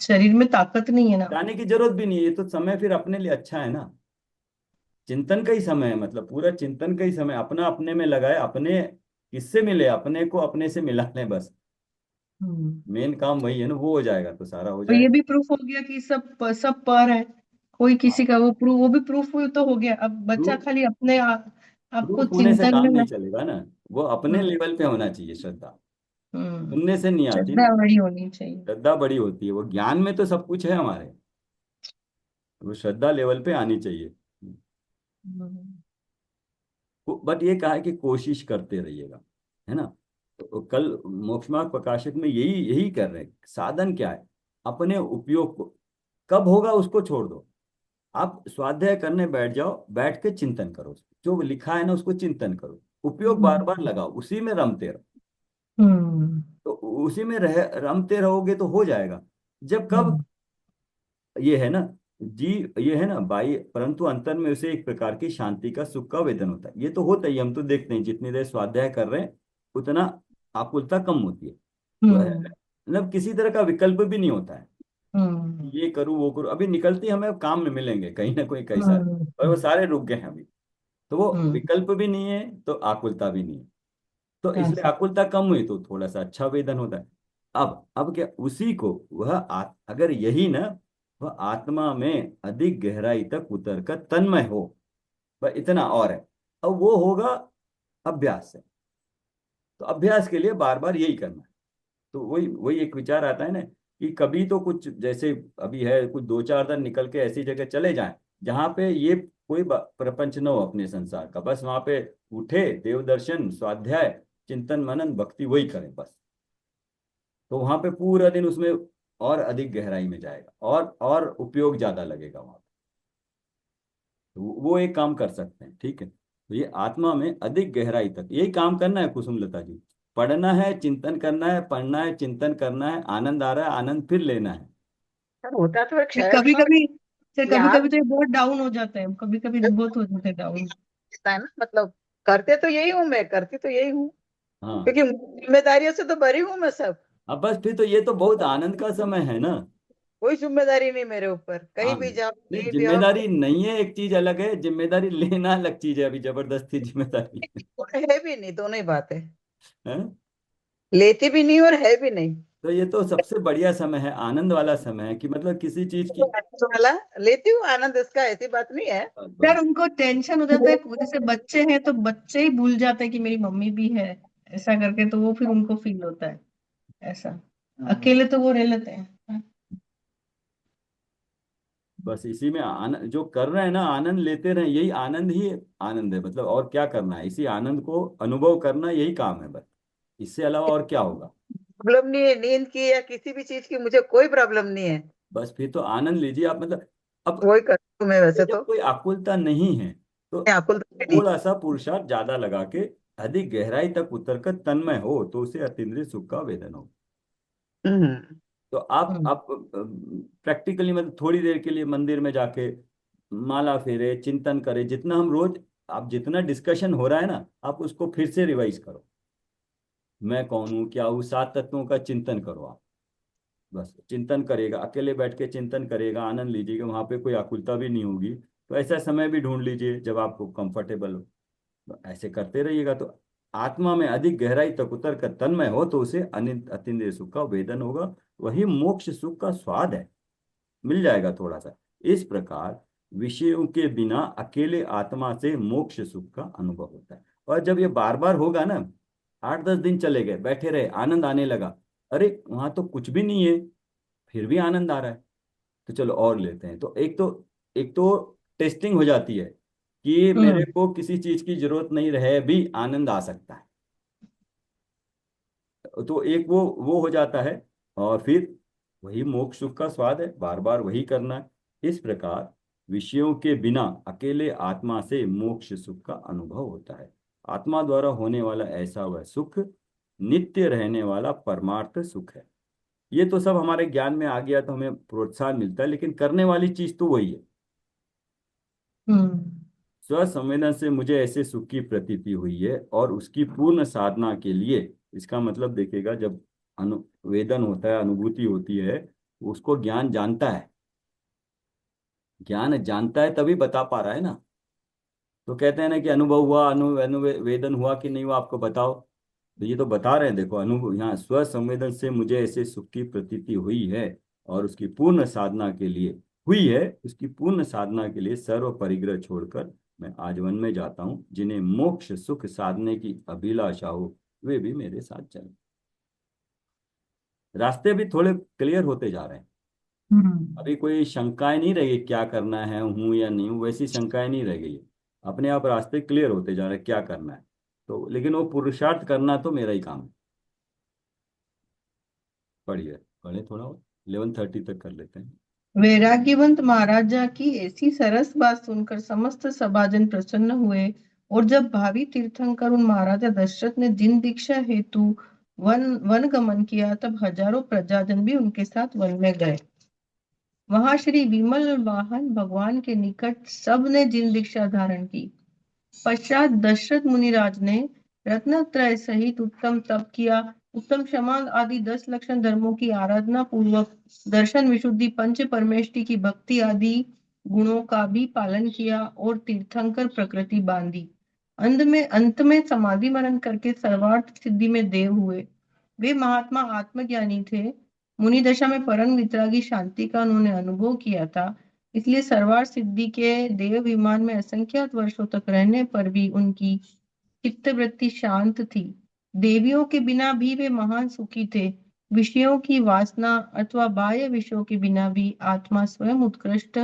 Speaker 1: शरीर में ताकत नहीं है ना।
Speaker 2: जाने की जरूरत भी नहीं है, ये तो समय फिर अपने लिए अच्छा है ना। चिंतन का ही समय है, मतलब पूरा चिंतन का ही समय, अपना अपने में लगाए, अपने किससे मिले, अपने को अपने से मिला लें बस।
Speaker 1: हम्म।
Speaker 2: मेन काम वही है ना, वो हो जाएगा तो सारा हो
Speaker 1: और ये
Speaker 2: जाएगा।
Speaker 1: भी प्रूफ हो गया कि सब पर है, कोई किसी
Speaker 2: हाँ,
Speaker 1: का वो भी प्रूफ तो हो गया। अब बच्चा
Speaker 2: प्रूफ
Speaker 1: खाली अपने आपको
Speaker 2: प्रूफ होने से
Speaker 1: चिंतन
Speaker 2: काम
Speaker 1: में
Speaker 2: नहीं चलेगा ना, वो अपने
Speaker 1: हम्म।
Speaker 2: लेवल पे होना चाहिए श्रद्धा,
Speaker 1: हम्म।
Speaker 2: सुनने से नहीं आती
Speaker 1: श्रद्धा
Speaker 2: ना।
Speaker 1: बड़ी होनी चाहिए।
Speaker 2: श्रद्धा बड़ी होती है, वो ज्ञान में तो सब कुछ है हमारे, वो श्रद्धा लेवल पे आनी चाहिए।
Speaker 1: हम्म।
Speaker 2: बट ये कहा है कि कोशिश करते रहिएगा, है ना। तो कल मोक्ष मार्ग प्रकाशक में यही यही कर रहे हैं, साधन क्या है, अपने उपयोग को, कब होगा उसको छोड़ दो। आप स्वाध्याय करने बैठ जाओ, बैठ के चिंतन करो, जो लिखा है ना उसको चिंतन करो, उपयोग बार बार
Speaker 1: हम्म।
Speaker 2: लगाओ, उसी में रमते रहो।
Speaker 1: हम्म।
Speaker 2: तो उसी में रमते रहोगे तो हो जाएगा। जब कब ये है ना जी, ये है ना बाई, परंतु अंतर में उसे एक प्रकार की शांति का सुख का वेदन होता है। ये तो होता ही, हम तो देखते हैं जितनी देर स्वाध्याय कर रहे हैं उतना आकुलता कम होती है। वह
Speaker 1: हम्म
Speaker 2: मतलब किसी तरह का विकल्प भी नहीं होता है,
Speaker 1: हम्म
Speaker 2: ये करूँ वो करूँ। अभी निकलती हमें काम में मिलेंगे कहीं ना कोई कई सारे, और वो
Speaker 1: हम्म
Speaker 2: सारे रुक गए हैं अभी। तो वो
Speaker 1: हम्म
Speaker 2: विकल्प भी नहीं है तो आकुलता भी नहीं है। तो
Speaker 1: हाँ
Speaker 2: इसलिए
Speaker 1: सर।
Speaker 2: आकुलता कम हुई तो थोड़ा सा अच्छा वेदन होता है। अब क्या उसी को वह अगर यही ना वह आत्मा में अधिक गहराई तक उतर कर तन्मय हो, बस इतना और है। अब वो होगा अभ्यास से। तो अभ्यास के लिए बार बार यही करना है। तो वही वही एक विचार आता है ना कि कभी तो कुछ जैसे अभी है कुछ दो चार दिन निकल के ऐसी जगह चले जाएं जहां पे ये कोई प्रपंच न हो अपने संसार का, बस वहां पे उठे देव दर्शन स्वाध्याय चिंतन मनन भक्ति वही करें बस। तो वहां पे पूरा दिन उसमें और अधिक गहराई में जाएगा और उपयोग ज्यादा लगेगा वहां पे। तो वो एक काम कर सकते हैं, ठीक है। तो ये आत्मा में अधिक गहराई तक यही काम करना है कुसुमलता जी। पढ़ना है, चिंतन करना है, पढ़ना है, चिंतन करना है, आनंद आ रहा है आनंद फिर लेना है।
Speaker 3: सर होता तो एक
Speaker 1: फिर
Speaker 3: शहर
Speaker 1: कभी
Speaker 3: था
Speaker 1: कभी फिर कभी
Speaker 3: यहाँ
Speaker 1: कभी तो ये बहुत डाउन हो जाता है, कभी कभी बहुत हो जाते हैं डाउन।
Speaker 3: है ना, मतलब करते तो यही हूँ, मैं करती तो यही हूँ,
Speaker 2: हाँ।
Speaker 3: क्योंकि जिम्मेदारियों से तो भरी हूँ मैं सब।
Speaker 2: अब बस फिर तो ये तो बहुत आनंद का समय है ना।
Speaker 3: कोई जिम्मेदारी नहीं मेरे ऊपर, कहीं
Speaker 2: हाँ,
Speaker 3: भी जाओ
Speaker 2: नहीं
Speaker 3: कहीं भी आओ।
Speaker 2: जिम्मेदारी नहीं है, एक चीज अलग है, जिम्मेदारी लेना अलग चीज है, अभी जबरदस्ती जिम्मेदारी
Speaker 3: है भी नहीं, दोनों ही बात है।
Speaker 2: है।
Speaker 3: लेती भी नहीं और है भी नहीं।
Speaker 2: तो ये तो सबसे बढ़िया समय है, आनंद वाला समय है कि मतलब किसी चीज की
Speaker 3: तो वाला लेती हूँ आनंद, इसका ऐसी बात नहीं है।
Speaker 1: यार उनको टेंशन हो जाता है, जैसे बच्चे हैं तो बच्चे ही भूल जाते हैं कि मेरी मम्मी भी है, ऐसा करके तो वो फिर उनको फील होता है ऐसा। अकेले तो वो रह लेते हैं।
Speaker 2: बस इसी में जो कर रहे हैं ना आनंद लेते रहे, यही आनंद ही आनंद है। मतलब और क्या करना है, इसी आनंद को अनुभव करना यही काम है बस, इससे अलावा और क्या होगा।
Speaker 3: प्रॉब्लम नहीं है नींद की या किसी भी चीज की, मुझे कोई प्रॉब्लम नहीं है।
Speaker 2: बस फिर तो आनंद लीजिए आप। मतलब अब
Speaker 3: वही करती हूँ मैं वैसे
Speaker 2: जब
Speaker 3: तो।
Speaker 2: कोई आकुलता नहीं है तो
Speaker 3: मैं आकुल तो नहीं।
Speaker 2: थोड़ा सा पुरुषार्थ ज्यादा लगा के अधिक गहराई तक उतर कर तन्मय हो तो उसे अतीन्द्रिय सुख का वेदन हो।
Speaker 3: हम्म।
Speaker 2: तो आप
Speaker 1: हम्म
Speaker 2: आप प्रैक्टिकली मतलब थोड़ी देर के लिए मंदिर में जाके माला फेरे चिंतन करें, जितना हम रोज आप जितना डिस्कशन हो रहा है ना आप उसको फिर से रिवाइज करो। मैं कौन हूँ क्या हूँ, सात तत्वों का चिंतन करो आप। बस चिंतन करेगा, अकेले बैठ के चिंतन करेगा, आनंद लीजिएगा, वहां पे कोई आकुलता भी नहीं होगी। तो ऐसा समय भी ढूंढ लीजिए जब आपको कंफर्टेबल हो। तो ऐसे करते रहिएगा तो आत्मा में अधिक गहराई तक उतर कर तन्मय हो तो उसे अनित अतीन्द्रिय सुख का वेदन होगा। वही मोक्ष सुख का स्वाद है, मिल जाएगा थोड़ा सा। इस प्रकार विषयों के बिना अकेले आत्मा से मोक्ष सुख का अनुभव होता है। और जब ये बार बार होगा ना, 8-10 दिन चले गए बैठे रहे आनंद आने लगा, अरे वहां तो कुछ भी नहीं है फिर भी आनंद आ रहा है, तो चलो और लेते हैं। तो एक तो टेस्टिंग हो जाती है कि मेरे
Speaker 1: हम्म
Speaker 2: को किसी चीज की जरूरत नहीं रहे भी आनंद आ सकता है। तो एक वो हो जाता है। और फिर वही मोक्ष सुख का स्वाद है, बार बार वही करना है। इस प्रकार विषयों के बिना अकेले आत्मा से मोक्ष सुख का अनुभव होता है। आत्मा द्वारा होने वाला ऐसा वह सुख नित्य रहने वाला परमार्थ सुख है। ये तो सब हमारे ज्ञान में आ गया तो हमें प्रोत्साहन मिलता है, लेकिन करने वाली चीज तो वही है।
Speaker 1: हम्म
Speaker 2: स्व संवेदन से मुझे ऐसे सुख की प्रतीति हुई है और उसकी पूर्ण साधना के लिए, इसका मतलब देखिएगा जब अनुवेदन होता है अनुभूति होती है, उसको ज्ञान जानता है, ज्ञान जानता है तभी बता पा रहा है ना। तो कहते हैं ना कि अनुभव हुआ अनुवेदन हुआ कि नहीं हुआ आपको बताओ। तो ये तो बता रहे हैं, देखो अनुभव यहाँ स्व संवेदन से मुझे ऐसे सुख की प्रतीति हुई है और उसकी पूर्ण साधना के लिए हुई है, उसकी पूर्ण साधना के लिए सर्व परिग्रह छोड़कर मैं आजीवन में जाता हूँ। जिन्हें मोक्ष सुख साधने की अभिलाषा हो वे भी मेरे साथ चलें। रास्ते भी थोड़े क्लियर होते जा रहे हैं।
Speaker 1: हम्म
Speaker 2: अभी कोई शंकाएं नहीं रह गई क्या करना है, हूं या नहीं हूं, वैसी शंकाएं नहीं रह गई है। अपने आप रास्ते क्लियर होते जा रहे हैं क्या करना है। तो लेकिन वो पुरुषार्थ करना तो मेरा ही काम है। पढ़िए, पढ़े थोड़ा और 11:30 तक कर लेते हैं।
Speaker 1: वैराग्यवंत महाराजा की ऐसी सरस बात सुनकर समस्त सभाजन प्रसन्न हुए। और जब भावी तीर्थंकर उन महाराजा दशरथ ने जिन दीक्षा हेतु वन गमन किया, तब हजारों प्रजाजन भी उनके साथ वन में गए। वहां श्री विमल वाहन भगवान के निकट सबने जिन दीक्षा धारण की। पश्चात दशरथ मुनिराज ने रत्नत्रय सहित उत्तम तप किया, उत्तम क्षमा आदि 10 लक्षण धर्मों की आराधना पूर्वक दर्शन विशुद्धि पंच परमेष्टि की भक्ति आदि गुणों का भी पालन किया और तीर्थंकर प्रकृति बांधी। अंत में समाधि मरण करके सर्वार्थ सिद्धि में देव हुए। वे महात्मा आत्मज्ञानी थे। मुनि दशा में परम वितरागी शांति का उन्होंने अनुभव किया था, इसलिए सर्वार्थ सिद्धि के देव विमान में असंख्यात वर्षों तक रहने पर भी उनकी चित्तवृत्ति शांत थी। देवियों के बिना भी वे महान सुखी थे। विषयों की वासना अथवा बाह्य विषयों के बिना भी आत्मा स्वयं उत्कृष्ट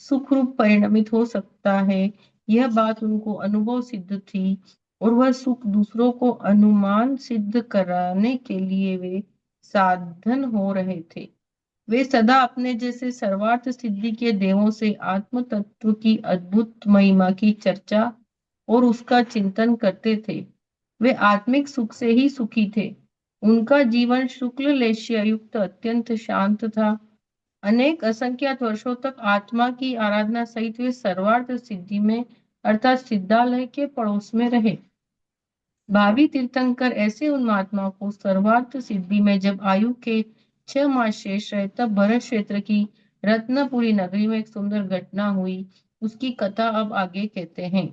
Speaker 1: सुख रूप परिणमित हो सकता है, यह बात उनको अनुभव सिद्ध थी और वह सुख दूसरों को अनुमान सिद्ध कराने के लिए वे साधन हो रहे थे। वे सदा अपने जैसे सर्वार्थ सिद्धि के देवों से आत्म तत्व की अद्भुत महिमा की चर्चा और उसका चिंतन करते थे। वे आत्मिक सुख से ही सुखी थे। उनका जीवन शुक्ल लेश्य युक्त अत्यंत शांत था। अनेक असंख्यात वर्षों तक आत्मा की आराधना सहित वे सर्वार्थ सिद्धि में अर्थात सिद्धालय के पड़ोस में रहे। भावी तीर्थंकर ऐसे उन महात्माओं को सर्वार्थ सिद्धि में जब आयु के 6 मास शेष रहे, तब भरत क्षेत्र की रत्नपुरी नगरी में एक सुंदर घटना हुई। उसकी कथा अब आगे कहते हैं।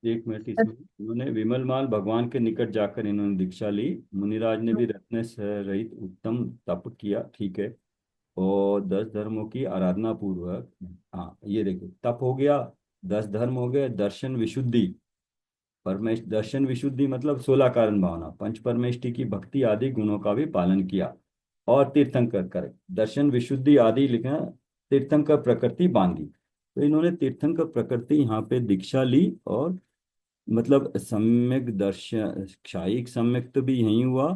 Speaker 2: एक मिनट, इसमें उन्होंने विमलमाल भगवान के निकट जाकर इन्होंने दीक्षा ली। मुनिराज ने भी रत्न से रहित उत्तम तप किया, ठीक है, और 10 धर्मों की आराधना पूर्वक, हाँ ये देखो, तप हो गया, 10 धर्म हो गए, दर्शन विशुद्धि, परमेश दर्शन विशुद्धि मतलब 16 कारण भावना, पंच परमेष्टि की भक्ति आदि गुणों का भी पालन किया और तीर्थंकर करे, दर्शन विशुद्धि आदि लिखा, तीर्थंकर प्रकृति बांधी। तो इन्होंने तीर्थंकर प्रकृति यहाँ पे दीक्षा ली और मतलब सम्यक दर्शन क्षायिक सम्यक तो भी यही हुआ,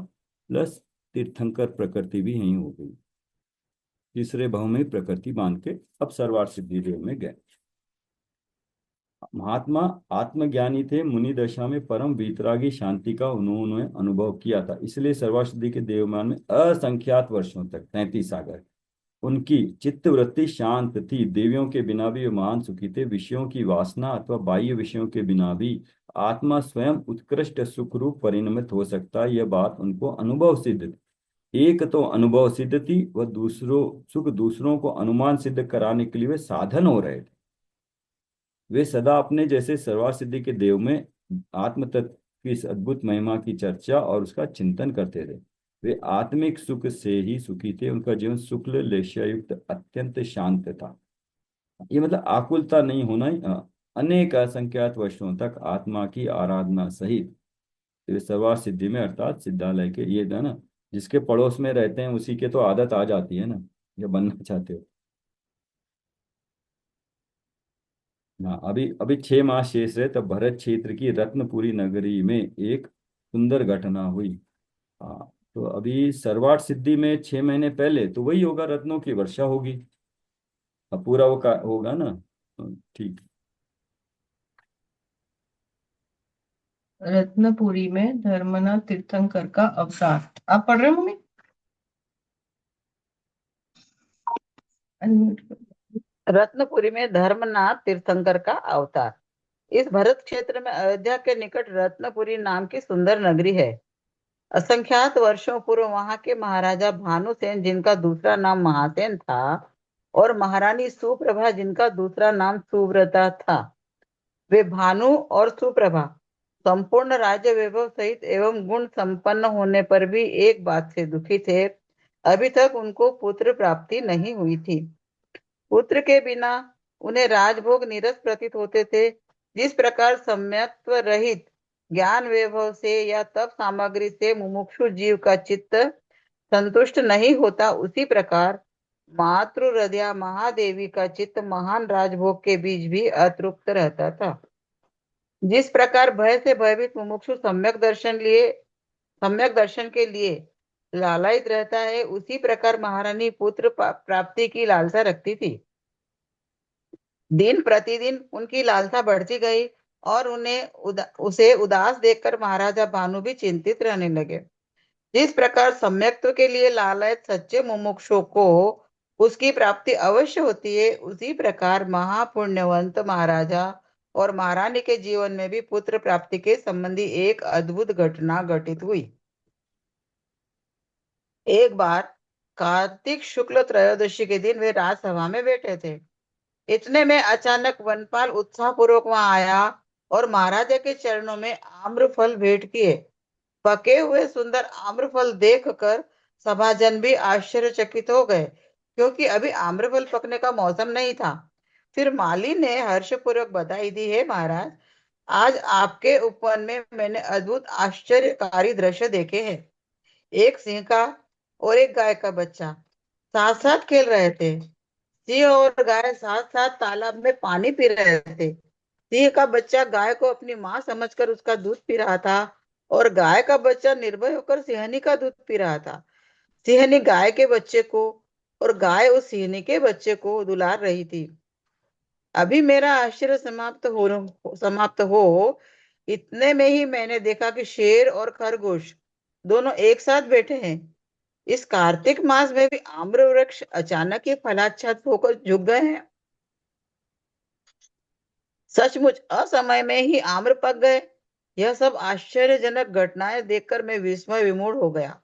Speaker 2: प्लस तीर्थंकर प्रकृति भी यही हो गई। तीसरे भाव में प्रकृति बांध के अब सर्वार्थ सिद्धि देव में गए। महात्मा आत्मज्ञानी थे, मुनि दशा में परम वीतरागी शांति का उन्होंने अनुभव किया था, इसलिए सर्वार्थ सिद्धि के देवमान में असंख्यात वर्षों तक 33 सागर उनकी चित्त वृत्ति शांत थी। देवियों के बिना भी वे महान सुखी थे। विषयों की वासना अथवा बाह्य विषयों के बिना भी आत्मा स्वयं उत्कृष्ट सुख रूप परिणमित हो सकता है, यह बात उनको अनुभव सिद्ध थी। एक तो अनुभव सिद्ध थी, वह दूसरों को अनुमान सिद्ध कराने के लिए वे साधन हो रहे थे। वे सदा अपने जैसे सर्वार्थ सिद्धि के देव में आत्म तत्व की इस अद्भुत महिमा की चर्चा और उसका चिंतन करते थे। वे आत्मिक सुख से ही सुखी थे। उनका जीवन शुक्ल लेशायुक्त अत्यंत शांत था। ये मतलब आकुलता नहीं होना ही, अनेक असंख्यात वर्षों तक आत्मा की आराधना सहित वे सर्वार्थ सिद्धि में अर्थात सिद्धालय के, ये ना जिसके पड़ोस में रहते हैं उसी के तो आदत आ जाती है ना, ये बनना चाहते हो ना। अभी अभी 6 मास शेष है, तब भरत क्षेत्र की रत्नपुरी नगरी में एक सुंदर घटना हुई। हाँ, तो अभी सर्वार्थ सिद्धि में 6 महीने पहले तो वही होगा, रत्नों की वर्षा होगी। अब पूरा वो होगा ना, तो ठीक।
Speaker 1: रत्नपुरी में धर्मनाथ तीर्थंकर का अवतार। आप पढ़ रहे हो मम्मी? अनम्यूट करो।
Speaker 3: रत्नपुरी में धर्मनाथ तीर्थंकर का अवतार। इस भरत क्षेत्र में अयोध्या के निकट रत्नपुरी नाम की सुंदर नगरी है। असंख्यात वर्षों पूर्व वहां के महाराजा भानुसेन, जिनका दूसरा नाम महासेन था, और महारानी सुप्रभा, जिनका दूसरा नाम सुव्रता था, वे भानु और सुप्रभा संपूर्ण राज्य वैभव सहित एवं गुण संपन्न होने पर भी एक बात से दुखी थे, अभी तक उनको पुत्र प्राप्ति नहीं हुई थी। पुत्र के बिना उन्हें राजभोग नीरस प्रतीत होते थे। जिस प्रकार सम्यक्त्व रहित ज्ञान वैभव से या तप सामग्री से मुमुक्षु जीव का चित्त संतुष्ट नहीं होता, उसी प्रकार मातृ हृदया महादेवी का चित्त महान राजभोग के बीच भी अतृप्त रहता था। जिस प्रकार भय से भयभीत मुमुक्षु सम्यक दर्शन के लिए लालायित रहता है, उसी प्रकार महारानी पुत्र प्राप्ति की लालसा रखती थी। दिन प्रतिदिन उनकी लालसा बढ़ती गई और उसे उदास देखकर महाराजा भानु भी चिंतित रहने लगे। जिस प्रकार सम्यक्त्व के लिए लालच सच्चे मुमुक्षु को उसकी प्राप्ति अवश्य होती है, उसी प्रकार महापुण्यवंत महाराजा और महारानी के जीवन में भी पुत्र प्राप्ति के संबंधी एक अद्भुत घटना घटित हुई। एक बार कार्तिक शुक्ल त्रयोदशी के दिन वे राजसभा में बैठे थे। इतने में अचानक वनपाल उत्साह पूर्वक वहां आया और महाराजा के चरणों में आम्रफल भेंट किए। पके हुए सुंदर आम्रफल देखकर सभाजन भी आश्चर्यचकित हो गए, क्योंकि अभी आम्रफल पकने का मौसम नहीं था। फिर माली ने हर्षपूर्वक बधाई दी, है महाराज, आज आपके उपवन में मैंने अद्भुत आश्चर्यकारी दृश्य देखे हैं। एक सिंह का और एक गाय का बच्चा साथ साथ खेल रहे थे। सिंह और गाय साथ साथ तालाब में पानी पी रहे थे। सिंह का बच्चा गाय को अपनी मां समझकर उसका दूध पी रहा था और गाय का बच्चा निर्भय होकर सिंहनी का दूध पी रहा था। सिंहनी गाय के बच्चे को और गाय उस सिंहनी के बच्चे को दुलार रही थी। अभी मेरा आश्चर्य समाप्त हो इतने में ही मैंने देखा कि शेर और खरगोश दोनों एक साथ बैठे हैं। इस कार्तिक मास में भी आम्र वृक्ष अचानक ही फलाच्छादित होकर झुक गए हैं। सचमुच असमय में ही आम्र पक गए। यह सब आश्चर्यजनक घटनाएं देखकर मैं विस्मय विमूढ़ हो गया।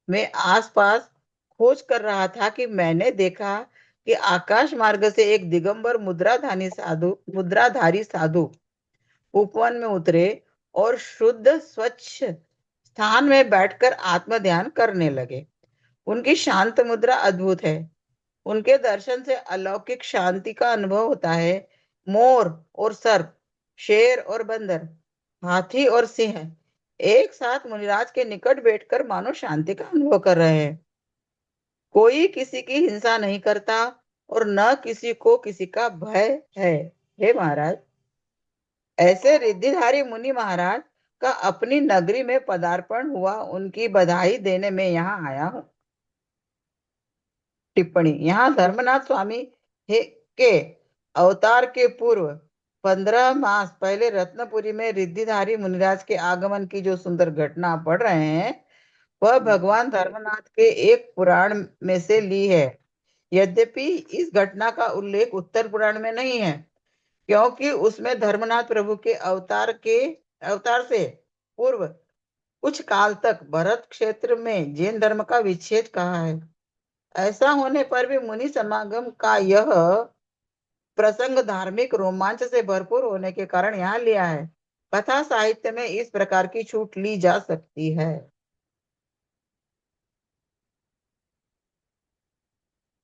Speaker 3: मैं आसपास खोज कर रहा था कि मैंने देखा कि आकाश मार्ग से एक दिगंबर मुद्राधारी साधु उपवन में उतरे और शुद्ध स्वच्छ स्थान में बैठकर आत्म ध्यान करने लगे। उनकी शांत मुद्रा अद्भुत है। उनके दर्शन से अलौकिक शांति का अनुभव होता है। मोर और सर्प, शेर और बंदर, हाथी और सिंह एक साथ मुनिराज के निकट बैठकर मानो शांति का अनुभव कर रहे हैं। कोई किसी की हिंसा नहीं करता और न किसी को किसी का भय है। हे महाराज, ऐसे रिद्धिधारी मुनि महाराज का अपनी नगरी में पदार्पण हुआ, उनकी बधाई देने में यहाँ आया हूँ। टिप्पणी, यहाँ धर्मनाथ स्वामी के अवतार के पूर्व 15 मास पहले रत्नपुरी में रिद्धिधारी मुनिराज के आगमन की जो सुंदर घटना पढ़ रहे हैं, वह भगवान धर्मनाथ के एक पुराण में से ली है। यद्यपि इस घटना का उल्लेख उत्तर पुराण में नहीं है, क्योंकि उसमें धर्मनाथ प्रभु के अवतार से पूर्व कुछ काल तक भरत क्षेत्र में जैन धर्म का विच्छेद कहा है। ऐसा होने पर भी मुनि समागम का यह प्रसंग धार्मिक रोमांच से भरपूर होने के कारण यहाँ लिया है। कथा साहित्य में इस प्रकार की छूट ली जा सकती है।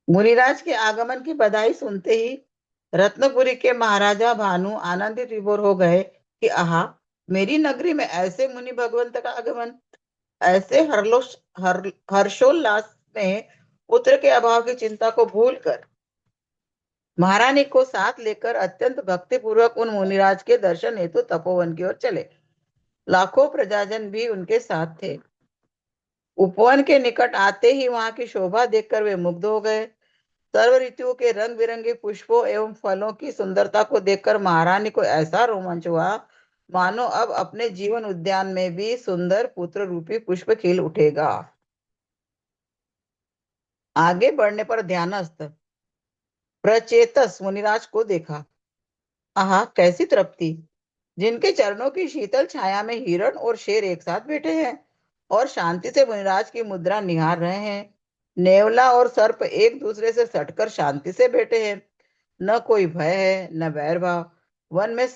Speaker 3: मुनिराज के आगमन की बधाई सुनते ही रत्नपुरी के महाराजा भानु आनंदित विभोर हो गए कि आहा, मेरी नगरी में ऐसे मुनि भगवंत का आगमन। ऐसे हर्षोल्लास में पुत्र के अभाव की चिंता को भूलकर महारानी को साथ लेकर अत्यंत भक्ति पूर्वक उन मुनिराज के दर्शन हेतु तपोवन की ओर चले। लाखों प्रजाजन भी उनके साथ थे। उपवन के निकट आते ही वहां की शोभा देखकर वे मुग्ध हो गए। सर्व ऋतुओं के रंग बिरंगे पुष्पों एवं फलों की सुंदरता को देखकर महारानी को ऐसा रोमांच हुआ मानो अब अपने जीवन उद्यान में भी सुंदर पुत्र रूपी पुष्प खिल उठेगा। आगे बढ़ने पर ध्यानस्थ प्रचेतस मुनिराज को देखा। आहा, कैसी तृप्ति! जिनके चरणों की शीतल छाया में हिरण और शेर एक साथ बैठे हैं और शांति से मुनिराज की मुद्रा निहार रहे हैं। नेवला और सर्प एक दूसरे से सटकर शांति से बैठे हैं। न कोई भय है, न वैर भाव। वन में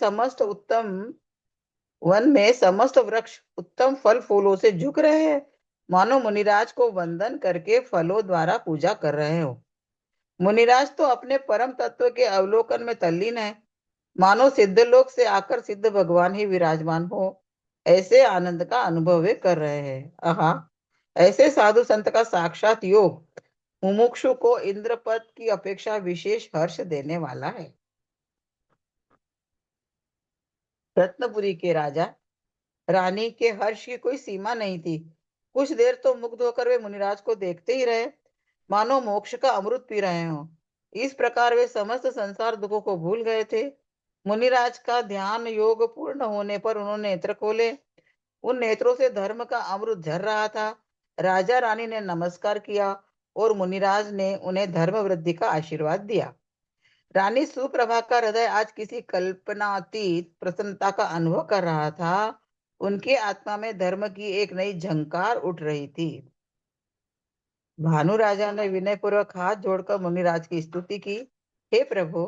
Speaker 3: समस्त वृक्ष उत्तम फल फूलों से झुक रहे हैं, मानो मुनिराज को वंदन करके फलों द्वारा पूजा कर रहे हो। मुनिराज तो अपने परम तत्व के अवलोकन में तल्लीन है, मानो सिद्धलोक से आकर सिद्ध भगवान ही विराजमान हो। ऐसे आनंद का अनुभव वे कर रहे हैं। आहा, ऐसे साधु संत का साक्षात योग मुमुक्षु को इंद्रपद की अपेक्षा विशेष हर्ष देने वाला है। रत्नपुरी के राजा रानी के हर्ष की कोई सीमा नहीं थी। कुछ देर तो मुग्ध होकर वे मुनिराज को देखते ही रहे, मानो मोक्ष का अमृत पी रहे हो। इस प्रकार वे समस्त संसार दुखों को भूल गए थे। मुनिराज का ध्यान योग पूर्ण होने पर उन्होंने नेत्र खोले। उन नेत्रों से धर्म का अमृत झर रहा था। राजा रानी ने नमस्कार किया और मुनिराज ने उन्हें धर्म वृद्धि का आशीर्वाद दिया। रानी सुप्रभा का हृदय आज किसी कल्पनातीत प्रसन्नता का अनुभव कर रहा था। उनकी आत्मा में धर्म की एक नई झंकार उठ रही थी। भानु राजा ने विनय पूर्वक हाथ जोड़कर मुनिराज की स्तुति की। हे प्रभु,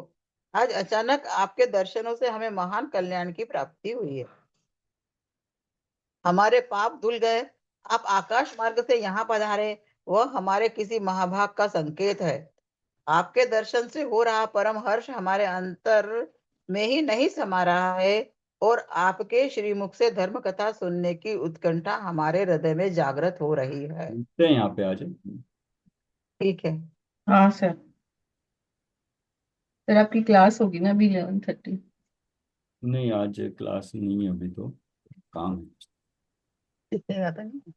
Speaker 3: आज अचानक आपके दर्शनों से हमें महान कल्याण की प्राप्ति हुई है। हमारे पाप धुल गए। आप आकाश मार्ग से यहाँ पधारे, वह हमारे किसी महाभाग का संकेत है। आपके दर्शन से हो रहा परम हर्ष हमारे अंतर में ही नहीं समा रहा है और आपके श्रीमुख से धर्म कथा सुनने की उत्कंठा हमारे हृदय में जागृत हो रही है।
Speaker 2: मिलते हैं यहाँ पे आज।
Speaker 3: ठीक है।
Speaker 1: हाँ सर। सर आपकी क्लास होगी ना अभी 11:30?
Speaker 2: नहीं, आज क्लास नहीं है, अभी तो काम है।
Speaker 3: कितने ज्यादा नहीं।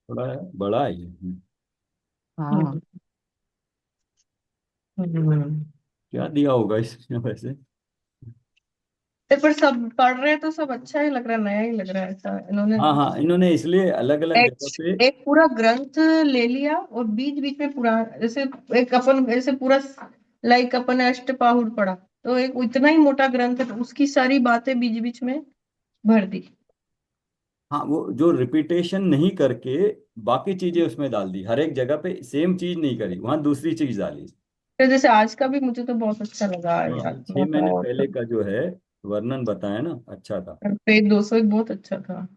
Speaker 2: थोड़ा बड़ा है ये।
Speaker 3: हाँ।
Speaker 1: हम्म।
Speaker 2: क्या दिया होगा इसमें वैसे?
Speaker 1: पर सब पढ़ रहे हैं तो सब अच्छा ही लग रहा है, नया ही लग रहा है ऐसा इन्होंने।
Speaker 2: हाँ हाँ, इन्होंने इसलिए अलग अलग
Speaker 1: एक
Speaker 2: जगह पे।
Speaker 1: एक पूरा ग्रंथ ले लिया और बीच बीच में पूरा जैसे एक अपन ऐसे पूरा लाइक अपन अष्टपाहुड़ पढ़ा, तो एक इतना ही मोटा ग्रंथ है तो उसकी सारी बातें बीच बीच में भर दी।
Speaker 2: हाँ, वो जो रिपीटेशन नहीं करके बाकी चीजें उसमें डाल दी, हर एक जगह पे सेम चीज नहीं करी, वहां दूसरी चीज डाली।
Speaker 1: तो जैसे आज का भी मुझे तो बहुत अच्छा लगा
Speaker 2: हाँ,
Speaker 1: यार,
Speaker 2: 6 महीने
Speaker 1: बहुत।
Speaker 2: पहले का जो है वर्णन बताया ना, अच्छा था।
Speaker 1: पेज 201 बहुत अच्छा था।